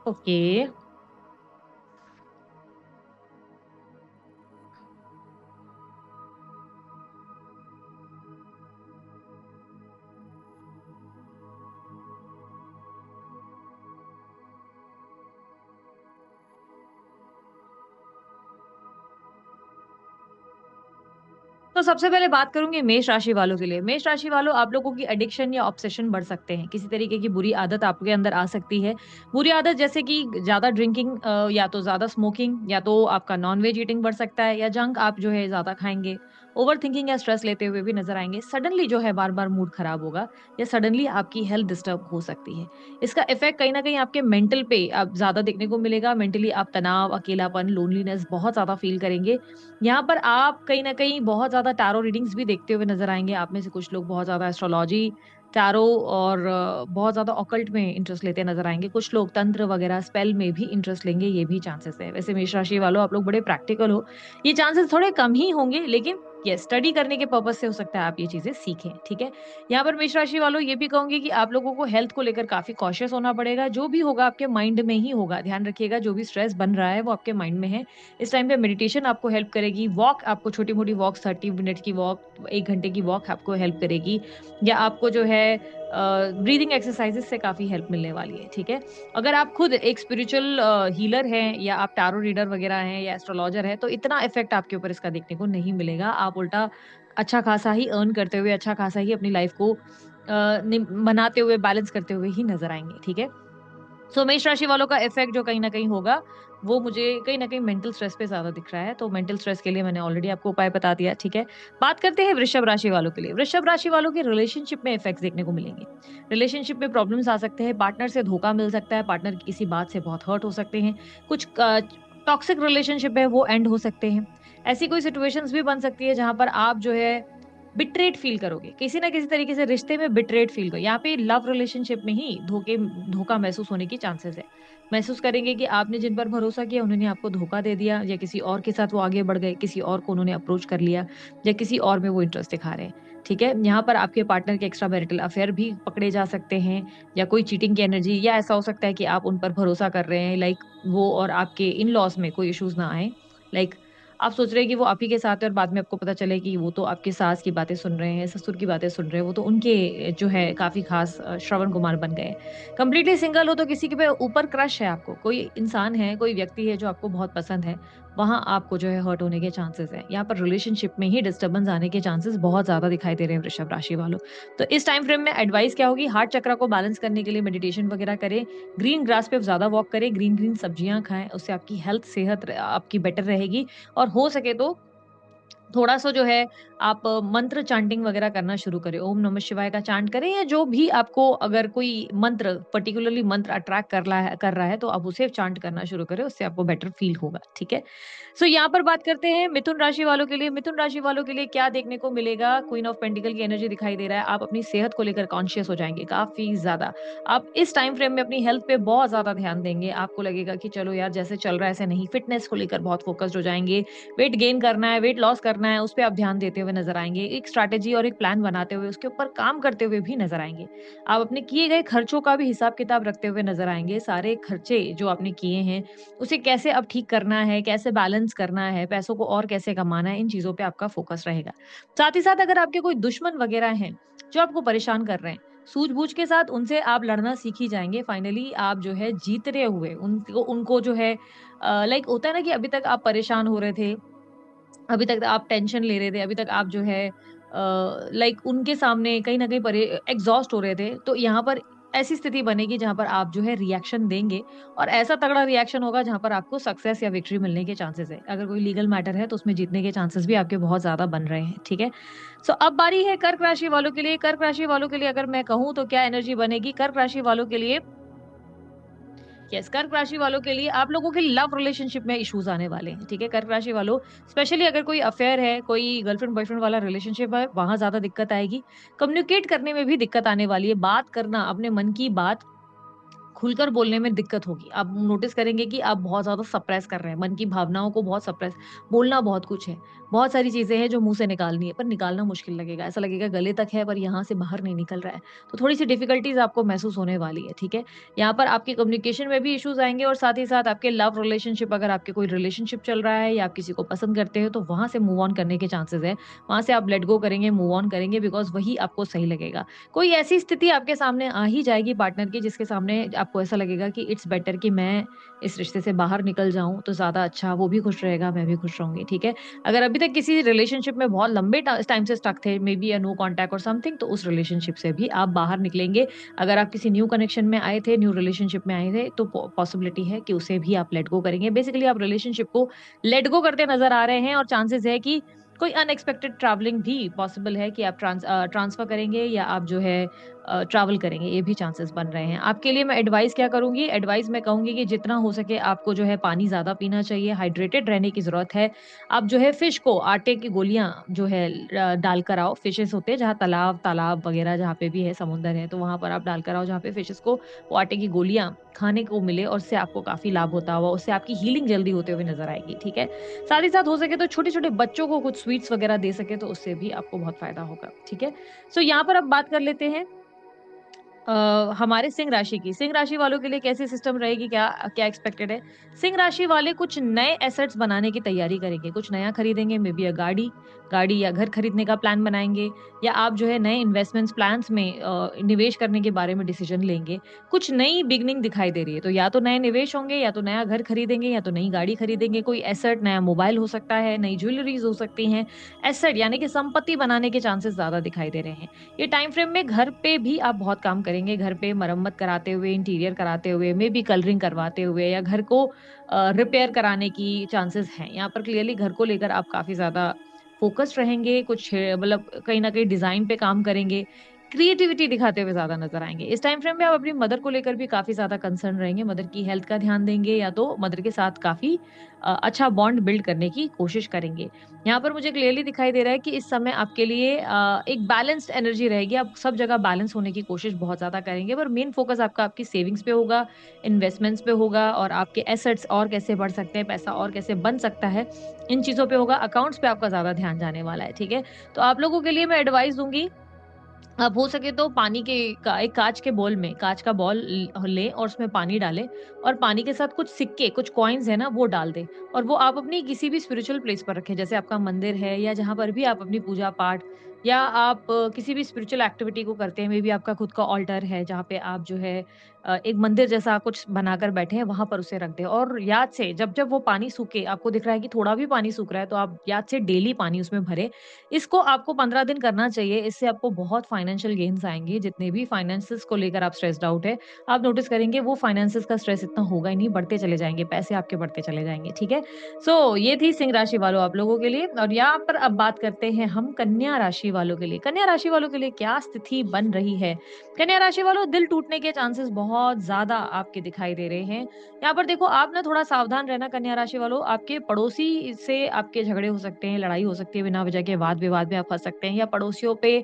Speaker 1: ओके, तो सबसे पहले बात करूँगी मेष राशि वालों के लिए। मेष राशि वालों, आप लोगों की एडिक्शन या ऑब्सेशन बढ़ सकते हैं। किसी तरीके की बुरी आदत आपके अंदर आ सकती है। बुरी आदत जैसे कि ज़्यादा ड्रिंकिंग, या तो ज़्यादा स्मोकिंग, या तो आपका नॉन-वेज ईटिंग बढ़ सकता है, या जंक आप जो है ज़्यादा खाएँगे। ओवरथिंकिंग या स्ट्रेस लेते हुए भी नज़र आएँगे। सडनली जो है बार-बार मूड खराब होगा, या सडनली आपकी हेल्थ डिस्टर्ब हो सकती है। इसका इफ़ेक्ट कहीं न कहीं आपके मेंटल पे अब ज़्यादा देखने को मिलेगा। मेंटली आप तनाव, अकेलापन, लोनलीनेस बहुत ज़्यादा फ़ील करेंगे। यहाँ पर आप कहीं न कहीं बहुत ज़्यादा टैरो रीडिंग्स भी देखते हुए नज़र आएँगे। आप में से कुछ लोग बहुत ज़्यादा एस्ट्रोलॉजी, टैरो और बहुत ज़्यादा ऑकल्ट में इंटरेस्ट लेते नज़र आएँगे। कुछ लोग तंत्र वगैरह, स्पेल में भी इंटरेस्ट लेंगे, ये भी चांसेस है। वैसे मेष राशि वालों, आप लोग बड़े प्रैक्टिकल हो। ये चांसेस थोड़े कम ही होंगे, लेकिन येस, स्टडी करने के पर्पज़ से हो सकता है आप ये चीज़ें सीखें, ठीक है? यहाँ पर मेष राशि वालों, ये भी कहूँगी कि आप लोगों को हेल्थ को लेकर काफ़ी कॉशियस होना पड़ेगा। जो भी होगा आपके माइंड में ही होगा। ध्यान रखिएगा, जो भी स्ट्रेस बन रहा है वो आपके माइंड में है। इस टाइम पे मेडिटेशन आपको हेल्प करेगी। वॉक, आपको छोटी-मोटी वॉक्स, 30 मिनट की वॉक, 1 घंटे की वॉक आपको हेल्प करेगी, या आपको जो है ब्रीथिंग एक्सरसाइज़ेज़ से काफ़ी हेल्प मिलने वाली है, ठीक है? अगर आप खुद एक स्पिरिचुअल हीलर हैं, या आप टैरो रीडर वगैरह हैं, या एस्ट्रोलॉजर हैं, तो इतना इफ़ेक्ट आपके ऊपर इसका देखने को नहीं मिलेगा। आप उल्टा अच्छा खासा ही अर्न करते हुए, अच्छा खासा ही अपनी लाइफ़ को निम बनाते हुए, बैलेंस करते हुए ही नज़र आएँगे, ठीक है? सो मेष राशि वालों का इफ़ेक्ट जो कहीं न कहीं होगा, वो मुझे कहीं न कहीं मेंटल स्ट्रेस पे ज़्यादा दिख रहा है। तो मेंटल स्ट्रेस के लिए मैंने ऑलरेडी आपको उपाय बता दिया, ठीक है? बात करते हैं वृषभ राशि वालों के लिए। वृषभ राशि वालों के रिलेशनशिप में इफ़ेक्ट्स देखने को मिलेंगे। रिलेशनशिप में प्रॉब्लम्स आ सकते हैं, पार्टनर से धोखा मिल सकता है, पार्टनर की किसी बात से बहुत हर्ट हो सकते हैं। कुछ टॉक्सिक रिलेशनशिप है, वो एंड हो सकते हैं। ऐसी कोई सिचुएशंस भी बन सकती है, जहाँ पर आप जो है बिट्रेट फ़ील करोगे। किसी न किसी तरीके से रिश्ते में बिट्रेट फ़ील करो। यहाँ पे लव रिलेशनशिप में ही धोखा महसूस होने की चांसेस है। महसूस करेंगे कि आपने जिन पर भरोसा किया, उन्होंने आपको धोखा दे दिया, या किसी और के साथ वो आगे बढ़ गए, किसी और को उन्होंने अप्रोच कर लिया, या किसी और में वो इंटरेस्ट दिखा रहे हैं। ठीक है? यहाँ पर आपके पार्टनर के एक्स्ट्रा मैरिटल अफेयर भी पकड़े जा सकते हैं, या कोई चीटिंग की एनर्जी, या ऐसा हो सकता है कि आप उन पर भरोसा कर रहे हैं, लाइक वो और आपके इन-लॉज़ में कोई इश्यूज़ ना आएँ। लाइक आप सोच रहे हैं कि वो आप ही के साथ है, और बाद में आपको पता चले कि वो तो आपकी सास की बातें सुन रहे हैं, ससुर की बातें सुन रहे हैं, वो तो उनके जो है काफ़ी ख़ास श्रवण कुमार बन गए हैं। कंप्लीटली सिंगल हो तो किसी के पे ऊपर क्रश है आपको, कोई इंसान है, कोई व्यक्ति है जो आपको बहुत पसंद है, वहाँ आपको जो है हर्ट होने के चांसेस हैं। यहाँ पर रिलेशनशिप में ही डिस्टर्बेंस आने के चांसेस बहुत ज़्यादा दिखाई दे रहे हैं वृषभ राशि वालों। तो इस टाइम फ्रेम में एडवाइस क्या होगी, हार्ट चक्र को बैलेंस करने के लिए मेडिटेशन वगैरह करें, ग्रीन ग्रास पे ज़्यादा वॉक करें, ग्रीन-ग्रीन सब्जियाँ खाएँ, उससे आपकी हेल्थ, सेहत आपकी बेटर रहेगी। और हो सके तो थोड़ा-सा जो है आप मंत्र चैंटिंग वगैरह करना शुरू करें। ओम नमः शिवाय का चैंट करें, या जो भी आपको अगर कोई मंत्र पर्टिकुलरली मंत्र अट्रैक्ट कर रहा है तो आप उसे चैंट करना शुरू करें, उससे आपको बेटर फ़ील होगा, ठीक है? सो यहाँ पर बात करते हैं मिथुन राशि वालों के लिए। मिथुन राशि वालों के लिए क्या देखने को मिलेगा? क्वीन ऑफ पेंटिकल की एनर्जी दिखाई दे रहा है। आप अपनी सेहत को लेकर कॉन्शियस हो जाएँगे काफ़ी ज़्यादा। आप इस टाइम फ्रेम में अपनी हेल्थ पे बहुत ज़्यादा ध्यान देंगे। आपको लगेगा कि चलो यार, जैसे चल रहा है ऐसे नहीं, फिटनेस को लेकर बहुत फ़ोकस्ड हो जाएँगे। वेट गेन करना है, वेट लॉस करना है, उस पे आप ध्यान देते हुए नज़र आएँगे। एक स्ट्रैटेजी और एक प्लान बनाते हुए उसके ऊपर काम करते हुए भी नज़र आएँगे। आप अपने किए गए खर्चों का भी हिसाब-किताब रखते हुए नज़र आएँगे। सारे खर्चे जो आपने किए हैं, उसे कैसे अब ठीक करना है, कैसे बैलेंस करना है, पैसों को और कैसे कमाना है, इन चीज़ों पे आपका फ़ोकस रहेगा। साथ ही साथ अगर आपके कोई दुश्मन वग़ैरह हैं, जो आपको परेशान कर रहे हैं, सूझबूझ के साथ उनसे आप लड़ना सीख ही जाएँगे। फाइनली आप जो है जीतते हुए उनको उनको जो है लाइक होता है ना कि अभी तक आप परेशान हो रहे थे, अभी तक आप टेंशन ले रहे थे, अभी तक आप जो है लाइक उनके सामने कहीं न कहीं एग्ज़ॉस्ट हो रहे थे, तो यहाँ पर ऐसी स्थिति बनेगी जहाँ पर आप जो है रिएक्शन देंगे, और ऐसा तगड़ा रिएक्शन होगा जहाँ पर आपको सक्सेस या विक्ट्री मिलने के चांसेस है। अगर कोई लीगल मैटर है तो उसमें जीतने के चांसेस भी आपके बहुत ज़्यादा बन रहे हैं, ठीक है? सो अब बारी है कर्क राशि वालों के लिए। कर्क राशि वालों के लिए अगर मैं कहूँ तो क्या एनर्जी बनेगी? कर्क राशि वालों के लिए यस, कर्क राशि वालों के लिए आप लोगों के लव रिलेशनशिप में इश्यूज आने वाले हैं, ठीक है? कर्क राशि वालों, स्पेशली अगर कोई अफेयर है, कोई गर्लफ्रेंड बॉयफ्रेंड वाला रिलेशनशिप है, वहां ज्यादा दिक्कत आएगी। कम्युनिकेट करने में भी दिक्कत आने वाली है। बात करना, अपने मन की बात खुलकर बोलने में दिक्कत होगी। आप नोटिस करेंगे कि आप बहुत ज़्यादा सप्रेस कर रहे हैं, मन की भावनाओं को बहुत सप्रेस, बोलना बहुत कुछ है। बहुत सारी चीज़ें हैं जो मुँह से निकालनी है, पर निकालना मुश्किल लगेगा। ऐसा लगेगा गले तक है, पर यहाँ से बाहर नहीं निकल रहा है। तो थोड़ी-सी डिफ़िकल्टीज़ आपको महसूस होने वाली है, ठीक है? यहाँ पर आपके कम्युनिकेशन में भी इश्यूज़ आएँगे, और साथ ही साथ आपके लव रिलेशनशिप, अगर आपके कोई रिलेशनशिप चल रहा है या आप किसी को पसंद करते हो, तो वहाँ से मूव ऑन करने के चांसेज़ हैं। वहाँ से आप लेट गो करेंगे, मूव ऑन करेंगे, बिकॉज़ वही आपको सही लगेगा। कोई ऐसी स्थिति आपके सामने आ ही जाएगी पार्टनर की, जिसके सामने आपको ऐसा लगेगा कि इट्स बेटर कि मैं इस रिश्ते से बाहर निकल जाऊँ तो ज़्यादा अच्छा, वो भी खुश रहेगा, मैं भी खुश रहूँगी, ठीक है? अगर अभी तक किसी रिलेशनशिप में बहुत लंबे टाइम से स्टक थे, maybe a no contact और समथिंग, तो उस रिलेशनशिप से भी आप बाहर निकलेंगे। अगर आप किसी न्यू कनेक्शन में आए थे, न्यू रिलेशनशिप में आए थे, तो पॉसिबिलिटी है कि उसे भी आप लेट गो करेंगे। बेसिकली आप रिलेशनशिप को लेट गो करते नज़र आ रहे हैं और चांसेस है कि कोई अनएक्सपेक्टेड ट्रैवलिंग भी पॉसिबल है कि आप ट्रांसफर करेंगे या आप जो है ट्रैवल करेंगे, ये भी चांसेस बन रहे हैं। आपके लिए मैं एडवाइस क्या करूँगी? एडवाइस मैं कहूँगी कि जितना हो सके आपको जो है पानी ज़्यादा पीना चाहिए, हाइड्रेटेड रहने की ज़रूरत है। आप जो है फिश को आटे की गोलियाँ जो है डालकर आओ, फिशेज़ होते हैं जहाँ तालाब तालाब वगैरह जहाँ पे भी है, समुंदर है, तो वहाँ पर आप डालकर आओ जहाँ पे फिशेज़ को वो आटे की गोलियाँ खाने को मिले और उससे आपको काफ़ी लाभ होता हुआ, उससे आपकी हीलिंग जल्दी होते हुए नज़र आएगी, ठीक है? साथ ही साथ हो सके तो छोटे-छोटे बच्चों को कुछ स्वीट्स वगैरह दे सकें तो उससे भी आपको बहुत फ़ायदा होगा, ठीक है? सो यहाँ पर अब बात कर लेते हैं हमारे सिंह राशि की। सिंह राशि वालों के लिए कैसी सिस्टम रहेगी, क्या क्या एक्सपेक्टेड है? सिंह राशि वाले कुछ नए एसेट्स बनाने की तैयारी करेंगे, कुछ नया खरीदेंगे, मे बी गाड़ी गाड़ी या घर खरीदने का प्लान बनाएँगे या आप जो है नए इन्वेस्टमेंट्स प्लान्स में निवेश करने के बारे में डिसीजन लेंगे। कुछ नई बिगिनिंग दिखाई दे रही है, तो या तो नए निवेश होंगे या तो नया घर खरीदेंगे या तो नई गाड़ी खरीदेंगे, कोई एसेट नया मोबाइल हो सकता है, नई ज्वेलरीज़ हो सकती हैं। एसेट यानी कि संपत्ति बनाने के चांसेस ज़्यादा दिखाई दे रहे हैं। ये टाइम फ्रेम में घर पे भी आप बहुत काम करेंगे, घर पे मरम्मत कराते हुए, इंटीरियर कराते हुए, मे बी कलरिंग करवाते हुए या घर को रिपेयर कराने की चांसेस हैं। यहाँ पर क्लियरली घर को लेकर आप काफ़ी ज़्यादा फ़ोकस्ड रहेंगे, कुछ मतलब कहीं न कहीं डिज़ाइन पे काम करेंगे, क्रिएटिविटी दिखाते हुए ज़्यादा नज़र आएँगे। इस टाइम फ्रेम में आप अपनी मदर को लेकर भी काफ़ी ज़्यादा कंसर्न रहेंगे, मदर की हेल्थ का ध्यान देंगे या तो मदर के साथ काफ़ी अच्छा बॉन्ड बिल्ड करने की कोशिश करेंगे। यहाँ पर मुझे क्लियरली दिखाई दे रहा है कि इस समय आपके लिए एक बैलेंस्ड एनर्जी रहेगी। आप सब जगह बैलेंस होने की कोशिश बहुत ज़्यादा करेंगे, पर मेन फ़ोकस आपका आपकी सेविंग्स पे होगा, इन्वेस्टमेंट्स पे होगा और आपके एसेट्स और कैसे बढ़ सकते हैं, पैसा और कैसे बन सकता है, इन चीज़ों पे होगा। अकाउंट्स पे आपका ज़्यादा ध्यान जाने वाला है, ठीक है? तो आप लोगों के लिए मैं एडवाइस दूँगी, आप हो सके तो पानी के का एक काँच के बोल में काँच का बॉल लें और उसमें पानी डालें और पानी के साथ कुछ सिक्के, कुछ कॉइन्स है ना, वो डाल दें और वो आप अपनी किसी भी स्पिरिचुअल प्लेस पर रखें। जैसे आपका मंदिर है या जहाँ पर भी आप अपनी पूजा-पाठ या आप किसी भी स्पिरिचुअल एक्टिविटी को करते हैं, मेबी आपका खुद का ऑल्टर है, जहाँ पे आप जो है एक मंदिर जैसा कुछ बनाकर बैठे हैं, वहाँ पर उसे रख दें और याद से जब-जब वो पानी सूखे, आपको दिख रहा है कि थोड़ा भी पानी सूख रहा है, तो आप याद से डेली पानी उसमें भरें। इसको आपको 15 दिन करना चाहिए, इससे आपको बहुत फाइनेंशियल गेन्स आएँगे, जितने भी फाइनेंसेस को लेकर आप स्ट्रेस्ड आउट हैं, आप नोटिस करेंगे वो फाइनेंसेस का स्ट्रेस इतना होगा ही नहीं, बढ़ते चले जाएँगे, पैसे आपके बढ़ते चले जाएँगे, ठीक है? सो ये थी सिंह राशि वालों आप लोगों के लिए और यहाँ पर अब बात करते हैं हम कन्या राशि वालों के लिए। कन्या राशि वालों के लिए क्या स्थिति बन रही है? कन्या राशि वालों, दिल टूटने के चांसेस बहुत ज़्यादा आपके दिखाई दे रहे हैं। यहाँ पर देखो आप ना थोड़ा सावधान रहना कन्या राशि वालों, आपके पड़ोसी से आपके झगड़े हो सकते हैं, लड़ाई हो सकती है, बिना वजह के वाद-विवाद में आप फँस सकते हैं या पड़ोसियों पे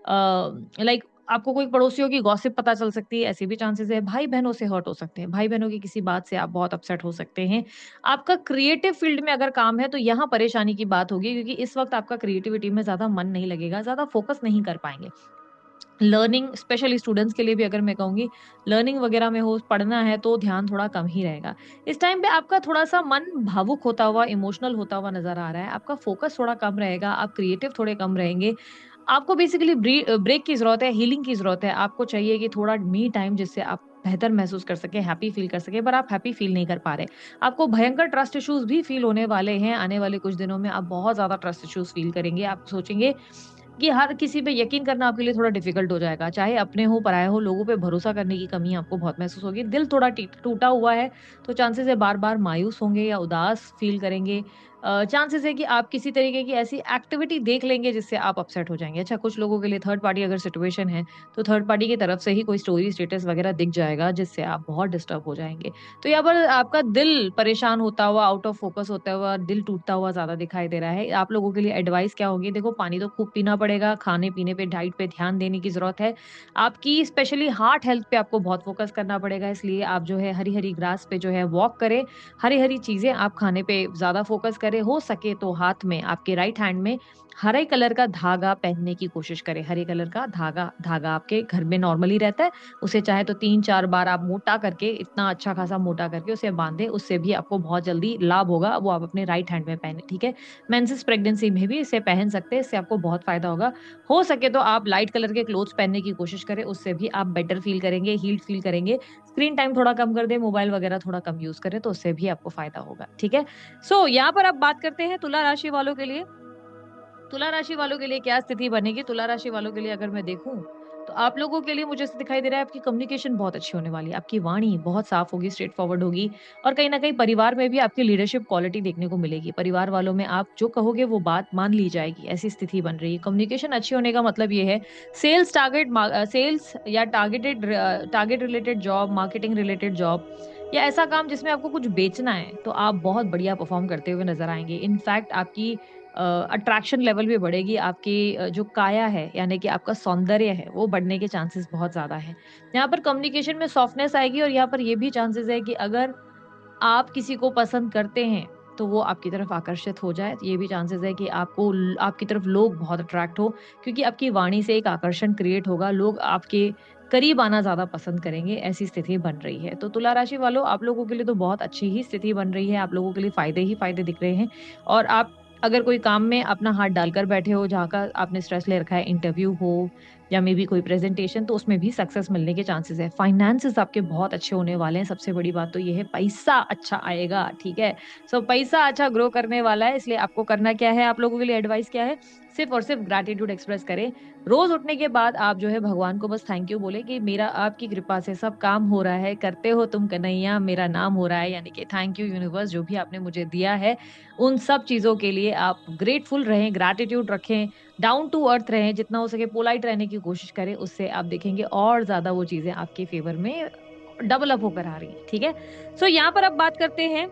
Speaker 1: लाइक आपको कोई पड़ोसियों की गॉसिप पता चल सकती है, ऐसे भी चांसेस है। भाई-बहनों से हर्ट हो सकते हैं, भाई-बहनों की किसी बात से आप बहुत अपसेट हो सकते हैं। आपका क्रिएटिव फील्ड में अगर काम है तो यहाँ परेशानी की बात होगी क्योंकि इस वक़्त आपका क्रिएटिविटी में ज़्यादा मन नहीं लगेगा, ज़्यादा फोकस नहीं कर पाएँगे। लर्निंग स्पेशली स्टूडेंट्स के लिए भी अगर मैं कहूँगी, लर्निंग वगैरह में हो, पढ़ना है तो ध्यान थोड़ा कम ही रहेगा। इस टाइम पे आपका थोड़ा-सा मन भावुक होता हुआ, इमोशनल होता हुआ नज़र आ रहा है। आपका फ़ोकस थोड़ा कम रहेगा, आप क्रिएटिव थोड़े कम रहेंगे। आपको बेसिकली ब्रेक की ज़रूरत है, हीलिंग की ज़रूरत है। आपको चाहिए कि थोड़ा मी टाइम जिससे आप बेहतर महसूस कर सकें, हैप्पी फ़ील कर सकें, पर आप हैप्पी फ़ील नहीं कर पा रहे। आपको भयंकर ट्रस्ट इश्यूज़ भी फ़ील होने वाले हैं। आने वाले कुछ दिनों में आप बहुत ज़्यादा ट्रस्ट इश्यूज़ फ़ील करेंगे। आप सोचेंगे कि हर किसी पे यकीन करना आपके लिए थोड़ा डिफ़िकल्ट हो जाएगा। चाहे अपने हो, पराये हो, लोगों पे भरोसा करने की कमी आपको बहुत महसूस होगी। दिल थोड़ा टूटा हुआ है, तो चांसेस है बार-बार मायूस होंगे या उदास फ़ील करेंगे। चांसेस है कि आप किसी तरीके की ऐसी एक्टिविटी देख लेंगे जिससे आप अपसेट हो जाएँगे। अच्छा, कुछ लोगों के लिए थर्ड पार्टी अगर सिचुएशन है, तो थर्ड पार्टी की तरफ से ही कोई स्टोरी, स्टेटस वगैरह दिख जाएगा जिससे आप बहुत डिस्टर्ब हो जाएँगे। तो यहाँ पर आपका दिल परेशान होता हुआ, आउट ऑफ फ़ोकस होता हुआ, दिल टूटता हुआ ज़्यादा दिखाई दे रहा है। आप लोगों के लिए एडवाइस क्या होगी? देखो, पानी तो खूब पीना पड़ेगा, खाने-पीने पे, डाइट पे ध्यान देने की ज़रूरत है। आपकी स्पेशली हार्ट हेल्थ पे आपको बहुत फ़ोकस करना पड़ेगा, इसलिए आप जो है हरी-हरी ग्रास पे जो है वॉक करें, हरी-हरी चीज़ें आप खाने पे ज़्यादा फ़ोकस करें। करें, हो सके तो हाथ में आपके राइट हैंड में हरे कलर का धागा पहनने की कोशिश करें। हरे कलर का धागा धागा आपके घर में नॉर्मली रहता है, उसे चाहे तो 3-4 बार आप मोटा करके, इतना अच्छा खासा मोटा करके उसे बाँधें, उससे भी आपको बहुत जल्दी लाभ होगा, वो आप अपने राइट हैंड में पहनें, ठीक है? मेंसेस प्रेगनेंसी में भी इसे पहन सकते हैं, इससे आपको बहुत फ़ायदा होगा। हो सके तो आप लाइट कलर के क्लोथ्स पहनने की कोशिश करें, उससे भी आप बेटर फ़ील करेंगे, हील्ड फ़ील करेंगे। स्क्रीन टाइम थोड़ा कम कर दें, मोबाइल वगैरह थोड़ा कम यूज़ करें, तो उससे भी आपको फ़ायदा होगा, ठीक है? सो यहाँ पर अब बात करते हैं तुला राशि वालों के लिए। तुला राशि वालों के लिए क्या स्थिति बनेगी? तुला राशि वालों के लिए अगर मैं देखूँ, तो आप लोगों के लिए मुझे ऐसा दिखाई दे रहा है आपकी कम्युनिकेशन बहुत अच्छी होने वाली है। आपकी वाणी बहुत साफ होगी, स्ट्रेट फॉरवर्ड होगी और कहीं न कहीं परिवार में भी आपकी लीडरशिप क्वालिटी देखने को मिलेगी। परिवार वालों में आप जो कहोगे वो बात मान ली जाएगी, ऐसी स्थिति बन रही है। कम्युनिकेशन अच्छी होने का मतलब ये है सेल्स या target related job, marketing related job या ऐसा काम जिसमें आपको कुछ बेचना है, तो आप बहुत बढ़िया परफ़ॉर्म करते हुए नज़र आएँगे। इनफैक्ट आपकी अट्रैक्शन लेवल भी बढ़ेगी, आपकी जो काया है, यानी कि आपका सौंदर्य है, वो बढ़ने के चांसेस बहुत ज़्यादा हैं। यहाँ पर कम्युनिकेशन में सॉफ्टनेस आएगी और यहाँ पर ये भी चांसेस है कि अगर आप किसी को पसंद करते हैं, तो वो आपकी तरफ आकर्षित हो जाए। ये भी चांसेस है कि आपकी तरफ लोग बहुत अट्रैक्ट हो, क्योंकि आपकी वाणी से एक आकर्षण क्रिएट होगा, लोग आपके करीब आना ज़्यादा पसंद करेंगे, ऐसी स्थिति बन रही है। तो तुला राशि वालों, आप लोगों के लिए तो बहुत अच्छी ही स्थिति बन रही है, आप लोगों के लिए फ़ायदे ही फ़ायदे दिख रहे हैं और आप अगर कोई काम में अपना हाथ डालकर बैठे हो, जहाँ का आपने स्ट्रेस ले रखा है, इंटरव्यू हो या मे बी कोई प्रेज़ेंटेशन, तो उसमें भी सक्सेस मिलने के चांसेस है। फाइनेंसेस आपके बहुत अच्छे होने वाले हैं, सबसे बड़ी बात तो ये है पैसा अच्छा आएगा, ठीक है? सो पैसा अच्छा ग्रो करने वाला है, इसलिए आपको करना क्या है, आप लोगों के लिए एडवाइस क्या है? सिर्फ़ और सिर्फ़ ग्रैटिट्यूड एक्सप्रेस करें। रोज़ उठने के बाद आप जो है भगवान को बस थैंक यू बोलें कि मेरा आपकी कृपा से सब काम हो रहा है, करते हो तुम कन्हैया, मेरा नाम हो रहा है, यानी कि थैंक यू यूनिवर्स, जो भी आपने मुझे दिया है, उन सब चीज़ों के लिए आप ग्रेटफुल रहें, ग्रैटिट्यूड रखें, डाउन टू अर्थ रहें, जितना हो सके पोलाइट रहने की कोशिश करें, उससे आप देखेंगे और ज़्यादा वो चीज़ें आपके फ़ेवर में डबल अप होकर आ रही हैं, ठीक है? सो यहाँ पर अब बात करते हैं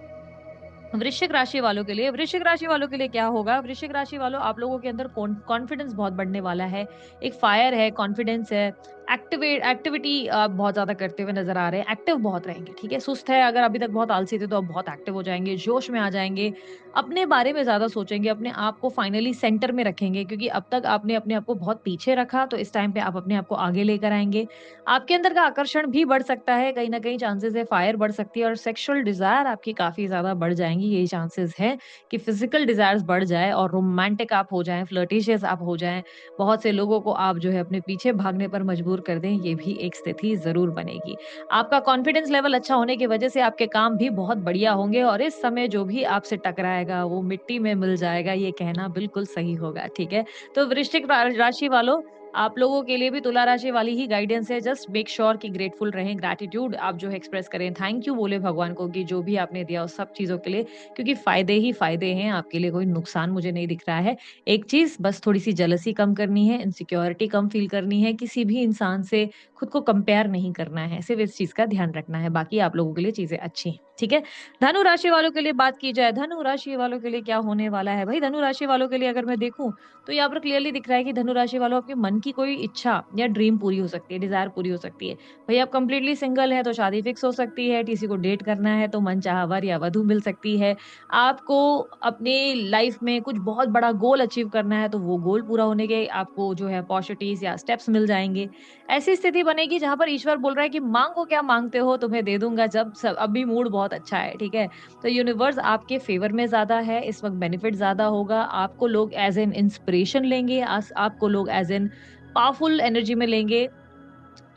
Speaker 1: वृश्चिक राशि वालों के लिए। वृश्चिक राशि वालों के लिए क्या होगा? वृश्चिक राशि वालों, आप लोगों के अंदर कॉन्फिडेंस बहुत बढ़ने वाला है। एक फायर है, कॉन्फिडेंस है, एक्टिविटी आप बहुत ज़्यादा करते हुए नज़र आ रहे हैं, एक्टिव बहुत रहेंगे, ठीक है? सुस्त है, अगर अभी तक बहुत आलसी थे तो अब बहुत एक्टिव हो जाएँगे, जोश में आ जाएँगे, अपने बारे में ज़्यादा सोचेंगे, अपने आप को फाइनली सेंटर में रखेंगे, क्योंकि अब तक आपने अपने आप को बहुत पीछे रखा, तो इस टाइम पे आप अपने आप को आगे लेकर आएँगे। आपके अंदर का आकर्षण भी बढ़ सकता है, कहीं न कहीं चांसेस है फायर बढ़ सकती है और सेक्सुअल डिज़ायर आपकी काफ़ी ज़्यादा बढ़ जाएँगी, यही चांसेस है कि फिज़िकल डिज़ायर्स बढ़ जाए और रोमांटिक आप हो जाएँ, फ्लर्टिशियस आप हो जाएँ, बहुत से लोगों को आप जो है अपने पीछे भागने पर मजबूर कर दें, ये भी एक स्थिति ज़रूर बनेगी। आपका कॉन्फिडेंस लेवल अच्छा होने की वजह से आपके काम भी बहुत बढ़िया होंगे और इस समय जो भी आपसे टकराएगा, वो मिट्टी में मिल जाएगा, ये कहना बिल्कुल सही होगा, ठीक है? तो वृश्चिक राशि वालों, आप लोगों के लिए भी तुला राशि वाली ही गाइडेंस है। जस्ट मेक श्योर कि ग्रेटफुल रहें, ग्रैटिट्यूड आप जो है एक्सप्रेस करें, थैंक यू बोले भगवान को कि जो भी आपने दिया उस सब चीज़ों के लिए, क्योंकि फ़ायदे ही फ़ायदे हैं, आपके लिए कोई नुकसान मुझे नहीं दिख रहा है। एक चीज़ बस थोड़ी-सी जेलसी कम करनी है, इनसिक्योरिटी कम फ़ील करनी है, किसी भी इंसान से खुद को कंपेयर नहीं करना है, सिर्फ़ इस चीज़ का ध्यान रखना है, बाकी आप लोगों के लिए चीज़ें अच्छी हैं, ठीक है? धनु राशि वालों के लिए बात की जाए, धनु राशि वालों के लिए क्या होने वाला है? भई धनु राशि वालों के लिए अगर मैं देखूँ, तो यहाँ पर क्लियरली दिख रहा है कि धनु राशि वालों, आपके मन की कोई इच्छा या ड्रीम पूरी हो सकती है, डिज़ायर पूरी हो सकती है। भई आप कंप्लीटली सिंगल हैं तो शादी फिक्स हो सकती है, किसी को डेट करना है तो मनचाहा वर या वधू मिल सकती है। आपको अपनी लाइफ़ में कुछ बहुत बड़ा गोल अचीव करना है तो वो गोल पूरा होने के आपको जो है अपॉर्च्युनिटीज़ या स्टेप्स मिल जाएँगे। ऐसी स्थिति बनेगी जहाँ पर ईश्वर बोल रहा है कि माँगो क्या माँगते हो तुम्हें दे दूँगा, जब सब अभी मूड बहुत अच्छा है, ठीक है? तो यूनिवर्स आपके फ़ेवर में ज़्यादा है, इस वक़्त बेनिफिट ज़्यादा होगा, आपको लोग एज़ एन इंस्पिरेशन लेंगे, आपको लोग एज़ एन पावरफुल एनर्जी में लेंगे।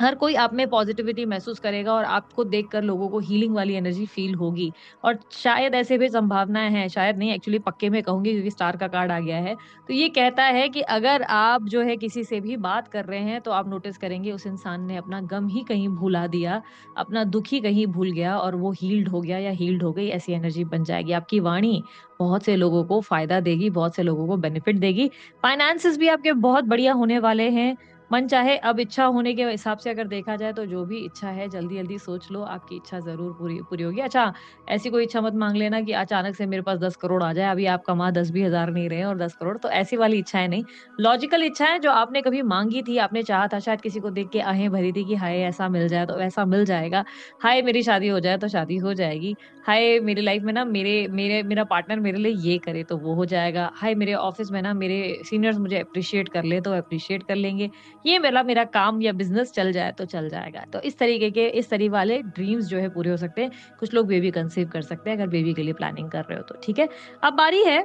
Speaker 1: हर कोई आप में पॉजिटिविटी महसूस करेगा और आपको देखकर लोगों को हीलिंग वाली एनर्जी फ़ील होगी और शायद ऐसे भी संभावनाएँ हैं, शायद नहीं एक्चुअली पक्के में कहूँगी क्योंकि स्टार का कार्ड आ गया है। तो ये कहता है कि अगर आप जो है किसी से भी बात कर रहे हैं तो आप नोटिस करेंगे उस इंसान ने अपना गम ही कहीं भुला दिया, अपना दुःख ही कहीं भूल गया और वो हील्ड हो गया या हील्ड हो गई, ऐसी एनर्जी बन जाएगी। आपकी वाणी बहुत से लोगों को फ़ायदा देगी, बहुत से लोगों को बेनिफिट देगी। फाइनेंसेस भी आपके बहुत बढ़िया होने वाले हैं। मन चाहे अब इच्छा होने के हिसाब से अगर देखा जाए तो जो भी इच्छा है जल्दी-जल्दी सोच लो, आपकी इच्छा ज़रूर पूरी पूरी होगी। अच्छा, ऐसी कोई इच्छा मत माँग लेना कि अचानक से मेरे पास 10 करोड़ आ जाए, अभी आप कमा 10 भी हज़ार नहीं रहे हैं और 10 करोड़, तो ऐसी वाली इच्छाएँ नहीं। लॉजिकल इच्छाएँ जो आपने कभी माँगी थी, आपने चाहा था, शायद किसी को देख के आहें भरी थी कि हाय ऐसा मिल जाए तो वैसा मिल जाएगा। हाय मेरी शादी हो जाए तो शादी हो जाएगी। हाय मेरी लाइफ में ना मेरे मेरे मेरा पार्टनर मेरे लिए ये करे तो वो हो जाएगा। हाय मेरे ऑफ़िस में ना मेरे सीनियर्स मुझे एप्रिशिएट कर ले तो एप्रिशिएट कर लेंगे। ये मेरा काम या बिज़नेस चल जाए तो चल जाएगा। तो इस तरीके के इस तरह वाले ड्रीम्स जो है पूरे हो सकते हैं। कुछ लोग बेबी कंसीव कर सकते हैं अगर बेबी के लिए प्लानिंग कर रहे हो तो, ठीक है? अब बारी है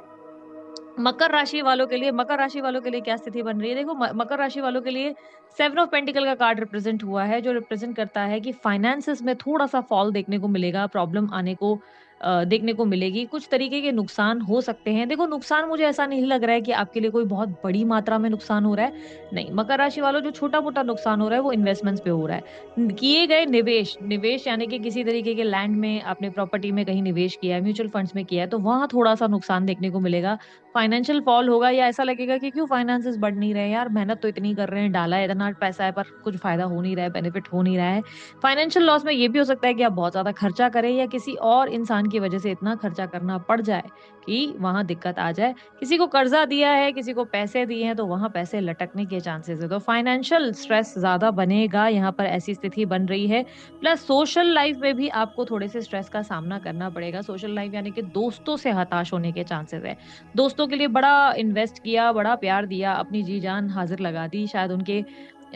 Speaker 1: मकर राशि वालों के लिए। मकर राशि वालों के लिए क्या स्थिति बन रही है? देखो मकर राशि वालों के लिए 7 ऑफ पेंटिकल का कार्ड रिप्रेजेंट हुआ है, जो रिप्रेजेंट करता है कि फाइनेंसेस में थोड़ा-सा फॉल देखने को मिलेगा, प्रॉब्लम आने को देखने को मिलेगी। कुछ तरीके के नुकसान हो सकते हैं। देखो नुकसान मुझे ऐसा नहीं लग रहा है कि आपके लिए कोई बहुत बड़ी मात्रा में नुकसान हो रहा है। नहीं, मकर राशि वालों जो छोटा-मोटा नुकसान हो रहा है वो इन्वेस्टमेंट्स पे हो रहा है। किए गए निवेश निवेश यानी कि किसी तरीके के लैंड में आपने प्रॉपर्टी में कहीं निवेश किया है, म्यूचुअल फंड्स में किया है, तो वहाँ थोड़ा-सा नुकसान देखने को मिलेगा। फाइनेंशियल फॉल होगा या ऐसा लगेगा कि क्यों फाइनेंसेस बढ़ नहीं रहे हैं यार, मेहनत तो इतनी कर रहे हैं, डाला है इतना पैसा है पर कुछ फायदा हो नहीं रहा है, बेनिफिट हो नहीं रहा है। फाइनेंशियल लॉस में ये भी हो सकता है कि आप बहुत ज़्यादा खर्चा करें या किसी और इंसान की वजह से इतना खर्चा करना पड़ जाए कि वहाँ दिक्कत आ जाए। किसी को कर्जा दिया है, किसी को पैसे दिए हैं तो वहाँ पैसे लटकने के चांसेस है। तो फाइनेंशियल स्ट्रेस ज़्यादा बनेगा, यहाँ पर ऐसी स्थिति बन रही है। प्लस सोशल लाइफ में भी आपको थोड़े से स्ट्रेस का सामना करना पड़ेगा। सोशल लाइफ यानी कि दोस्तों से हताश होने के चांसेस है। दोस्तों के लिए बड़ा इन्वेस्ट किया, बड़ा प्यार दिया, अपनी जी-जान हाज़िर लगा दी, शायद उनके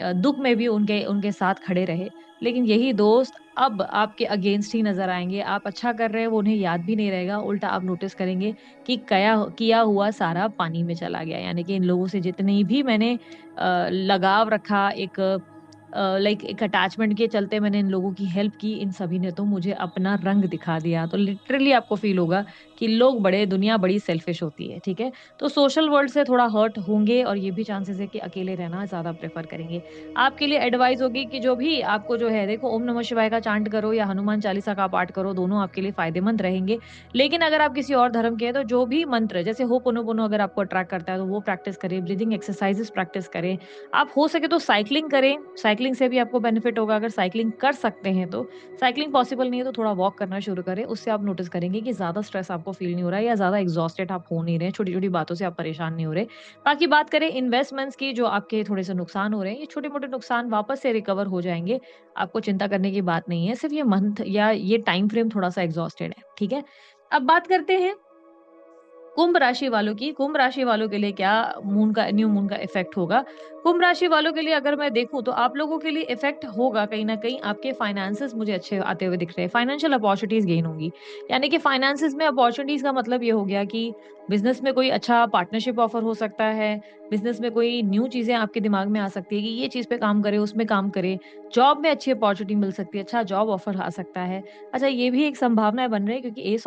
Speaker 1: दुःख में भी उनके उनके साथ खड़े रहे। लेकिन यही दोस्त अब आपके अगेंस्ट ही नज़र आएँगे। आप अच्छा कर रहे हैं, वो उन्हें याद भी नहीं रहेगा। उल्टा आप नोटिस करेंगे कि कया किया हुआ सारा पानी में चला गया। यानी कि इन लोगों से जितनी भी मैंने लगाव रखा, एक लाइक एक अटैचमेंट के चलते मैंने इन लोगों की हेल्प की, इन सभी ने तो मुझे अपना रंग दिखा दिया। तो लिटरली आपको फ़ील होगा कि लोग बड़े दुनिया बड़ी सेल्फिश होती है, ठीक है? तो सोशल वर्ल्ड से थोड़ा हर्ट होंगे और ये भी चांसेस है कि अकेले रहना ज़्यादा प्रेफ़र करेंगे। आपके लिए एडवाइस होगी कि जो भी आपको जो है देखो ओम नमः शिवाय का चांट करो या हनुमान चालीसा का पाठ करो, दोनों आपके लिए फ़ायदेमंद रहेंगे। लेकिन अगर आप किसी और धर्म के हैं तो जो भी मंत्र जैसे होपोनोपोनो अगर आपको अट्रैक्ट करता है तो वो प्रैक्टिस करें, ब्रीथिंग एक्सरसाइज़ेज़ प्रैक्टिस करें। आप हो सके तो साइक्लिंग करें, साइक्लिंग से भी आपको बेनिफिट होगा अगर साइक्लिंग कर सकते हैं तो। साइक्लिंग पॉसिबल नहीं है तो थोड़ा वॉक करना शुरू करें, उससे आप नोटिस करेंगे कि ज़्यादा स्ट्रेस आपको फ़ील नहीं हो रहा है या ज़्यादा एग्ज़ॉस्टेड आप हो नहीं रहे हैं, छोटी-छोटी बातों से आप परेशान नहीं हो रहे। बाकी बात करें इन्वेस्टमेंट्स की जो आपके थोड़े से नुकसान हो रहे हैं, ये छोटे-मोटे नुकसान वापस से रिकवर हो जाएँगे, आपको चिंता करने की बात नहीं है, सिर्फ़ ये मंथ या ये टाइम फ्रेम थोड़ा-सा एग्ज़ॉस्टेड है, ठीक है? अब बात करते हैं कुंभ राशि वालों की। कुंभ राशि वालों के लिए क्या न्यू मून का इफ़ेक्ट होगा? कुंभ राशि वालों के लिए अगर मैं देखूँ तो आप लोगों के लिए इफ़ेक्ट होगा कहीं न कहीं आपके फाइनेंसेस मुझे अच्छे आते हुए दिख रहे हैं। फाइनेंशियल अपॉर्च्युनिटीज़ गेन होंगी। यानी कि फाइनेंसेस में अपॉर्च्युनिटीज़ का मतलब ये हो गया कि बिज़नेस में कोई अच्छा पार्टनरशिप ऑफर हो सकता है। बिज़नेस में कोई न्यू चीज़ें आपके दिमाग में आ सकती है कि ये चीज़ पे काम करें, उसमें काम करें। जॉब में अच्छी अपॉर्च्युनिटी मिल सकती है, अच्छा जॉब ऑफर आ सकता है। अच्छा ये भी एक संभावनाएँ बन रही है क्योंकि एस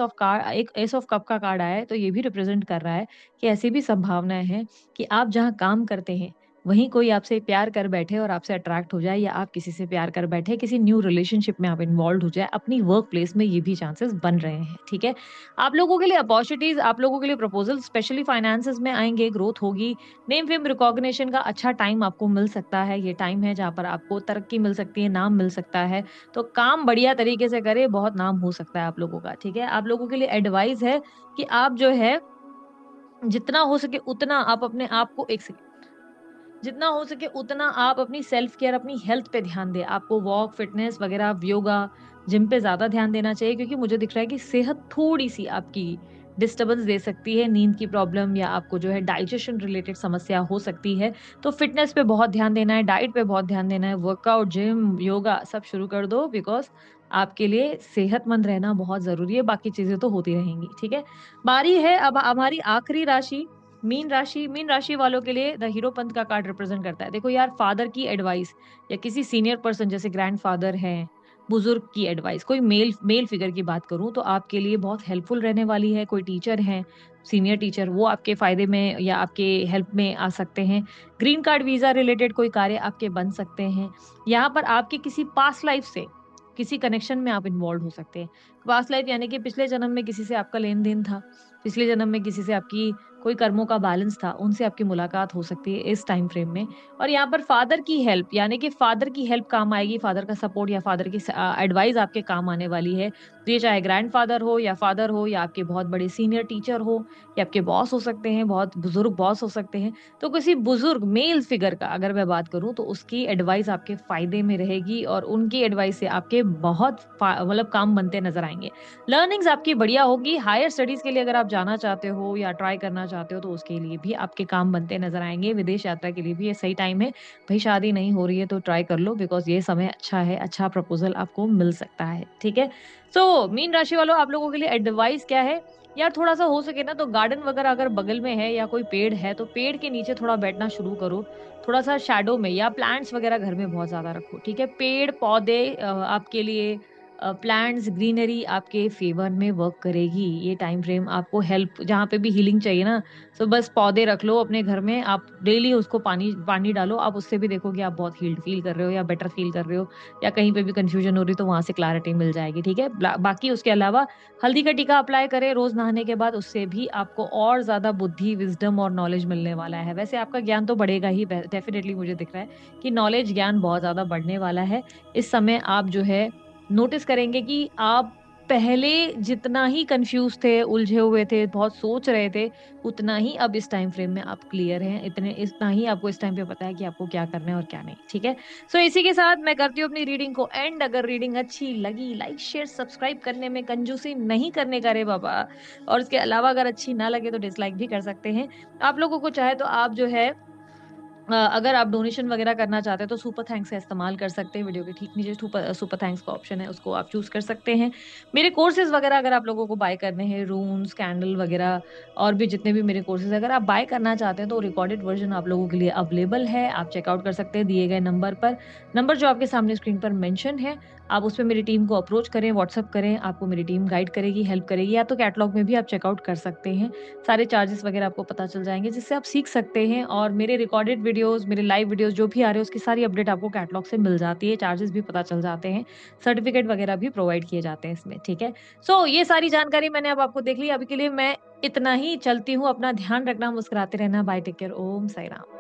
Speaker 1: ऑफ कप का कार्ड आया है तो ये भी रिप्रेजेंट कर रहा है कि ऐसी भी संभावनाएँ हैं कि आप जहाँ काम करते हैं, वहीं कोई आपसे प्यार कर बैठे और आपसे अट्रैक्ट हो जाए या आप किसी से प्यार कर बैठे, किसी न्यू रिलेशनशिप में आप इन्वॉल्व्ड हो जाए, अपनी वर्क प्लेस में ये भी चांसेस बन रहे हैं, ठीक है? आप लोगों के लिए अपॉर्च्युनिटीज़, आप लोगों के लिए प्रपोज़ल स्पेशली फाइनेंसेस में आएँगे, ग्रोथ होगी, नेम फेम रिकॉग्निशन का अच्छा टाइम आपको मिल सकता है, ये टाइम है जहाँ पर आपको तरक्की मिल सकती है, नाम मिल सकता है। तो काम बढ़िया तरीके से करें, बहुत नाम हो सकता है आप लोगों का, ठीक है? आप लोगों के लिए एडवाइस है कि आप जो है, जितना हो सके उतना आप अपने आप को एक सेकंड जितना हो सके उतना आप अपनी सेल्फ केयर, अपनी हेल्थ पे ध्यान दें। आपको वॉक, फिटनेस वगैरह, योगा, जिम पे ज़्यादा ध्यान देना चाहिए क्योंकि मुझे दिख रहा है कि सेहत थोड़ी-सी आपकी डिस्टर्बेंस दे सकती है। नींद की प्रॉब्लम या आपको जो है डाइजेशन रिलेटेड समस्या हो सकती है। तो फिटनेस पे बहुत ध्यान देना है, डाइट पे बहुत ध्यान देना है, वर्कआउट, जिम, योगा सब शुरू कर दो बिकॉज़ आपके लिए सेहतमंद रहना बहुत ज़रूरी है, बाकी चीज़ें तो होती रहेंगी, ठीक है? बारी है अब हमारी आखिरी राशि मीन राशि वालों के लिए द हीरो पंथ का कार्ड रिप्रेजेंट करता है। देखो यार फादर की एडवाइस या किसी सीनियर पर्सन जैसे ग्रैंडफादर हैं, बुजुर्ग की एडवाइस, कोई मेल मेल फिगर की बात करूँ तो आपके लिए बहुत हेल्पफुल रहने वाली है। कोई टीचर हैं, सीनियर टीचर वो आपके फ़ायदे में या आपके हेल्प में आ सकते हैं। ग्रीन कार्ड वीज़ा रिलेटेड कोई कार्य आपके बन सकते हैं। यहाँ पर आपके किसी पास्ट लाइफ से किसी कनेक्शन में आप इन्वॉल्व हो सकते हैं। पास्ट लाइफ यानी कि पिछले जन्म में किसी से आपका लेन-देन था। पिछले जन्म में किसी से आपकी कोई कर्मों का बैलेंस था, उनसे आपकी मुलाकात हो सकती है इस टाइम फ्रेम में। और यहाँ पर फादर की हेल्प, यानी कि फादर की हेल्प काम आएगी, फादर का सपोर्ट या फादर की एडवाइस आपके काम आने वाली है। तो ये चाहे ग्रैंडफादर हो या फादर हो या आपके बहुत बड़े सीनियर टीचर हो या आपके बॉस हो सकते हैं, बहुत बुजुर्ग बॉस हो सकते हैं। तो किसी बुजुर्ग मेल फिगर का अगर मैं बात करूँ तो उसकी एडवाइस आपके फ़ायदे में रहेगी और उनकी एडवाइस से आपके बहुत मतलब काम बनते नज़र आएँगे। लर्निंग्स आपकी बढ़िया होगी, हायर स्टडीज़ के लिए अगर आप जाना चाहते हो या ट्राई करना चाहते हो तो उसके लिए भी आपके काम बनते नज़र आएँगे। विदेश यात्रा के लिए भी ये सही टाइम है। भई शादी नहीं हो रही है तो ट्राई कर लो, बिकॉज़ ये समय अच्छा है, अच्छा प्रपोज़ल आपको मिल सकता है, ठीक है? सो मीन राशि वालों, आप लोगों के लिए एडवाइस क्या है? यार थोड़ा-सा हो सके ना तो गार्डन वगैरह अगर बगल में है या कोई पेड़ है, तो पेड़ के नीचे थोड़ा बैठना शुरू करो। थोड़ा-सा शैडो में, या प्लांट्स वगैरह घर में बहुत ज़्यादा रखो, ठीक है? पेड़-पौधे आपके लिए प्लांट्स, ग्रीनरी आपके फ़ेवर में वर्क करेगी। ये टाइम फ्रेम आपको हेल्प, जहाँ पे भी हीलिंग चाहिए ना, सो बस पौधे रख लो अपने घर में, आप डेली उसको पानी पानी डालो, आप उससे भी देखोगे आप बहुत हील्ड फ़ील कर रहे हो या बेटर फ़ील कर रहे हो, या कहीं पे भी कन्फ्यूज़न हो रही है तो वहाँ से क्लैरिटी मिल जाएगी, ठीक है? बाकी उसके अलावा हल्दी का टीका अप्लाई करें रोज़ नहाने के बाद, उससे भी आपको और ज़्यादा बुद्धि, विज़डम और नॉलेज मिलने वाला है। वैसे आपका ज्ञान तो बढ़ेगा ही, डेफ़िनिटली मुझे दिख रहा है कि नॉलेज, ज्ञान बहुत ज़्यादा बढ़ने वाला है। इस समय आप जो है नोटिस करेंगे कि आप पहले जितना ही कन्फ्यूज़ थे, उलझे हुए थे, बहुत सोच रहे थे, उतना ही अब इस टाइम फ्रेम में आप क्लियर हैं, इतना ही आपको इस टाइम पे पता है कि आपको क्या करना है और क्या नहीं, ठीक है? सो इसी के साथ मैं करती हूँ अपनी रीडिंग को एंड। अगर रीडिंग अच्छी लगी, लाइक, शेयर, सब्सक्राइब करने में कंजूसी नहीं करने का रे बाबा। और उसके अलावा अगर अच्छी ना लगे तो डिसलाइक भी कर सकते हैं। आप लोगों को चाहे तो आप जो है अगर आप डोनेशन वगैरह करना चाहते हैं तो सुपर थैंक्स का इस्तेमाल कर सकते हैं। वीडियो के ठीक नीचे सुपर सुपर थैंक्स का ऑप्शन है, उसको आप चूज़ कर सकते हैं। मेरे कोर्सेज़ वगैरह अगर आप लोगों को बाय करने हैं, रून्स, कैंडल वगैरह और भी जितने भी मेरे कोर्सेज़ अगर आप बाय करना चाहते हैं तो रिकॉर्डेड वर्ज़न आप लोगों के लिए अवेलेबल है। आप चेकआउट कर सकते हैं दिए गए नंबर पर। नंबर जो आपके सामने स्क्रीन पर मेंशन है, आप उसपे मेरी टीम को अप्रोच करें, व्हाट्सएप करें, आपको मेरी टीम गाइड करेगी, हेल्प करेगी, या तो कैटलॉग में भी आप चेकआउट कर सकते हैं। सारे चार्जेस वगैरह आपको पता चल जाएँगे, जिससे आप सीख सकते हैं और मेरे रिकॉर्डेड वीडियोज़, मेरे लाइव वीडियोज़ जो भी आ रहे हैं उसकी सारी अपडेट आपको कैटलॉग से मिल जाती है, चार्जेस भी पता चल जाते हैं, सर्टिफिकेट वगैरह भी प्रोवाइड किए जाते हैं इसमें, ठीक है? सो ये सारी जानकारी मैंने अब आपको देख ली, अभी के लिए मैं इतना ही चलती हूँ, अपना ध्यान रखना, मुस्कुराते रहना, बाय, टेक केयर, ओम साई राम।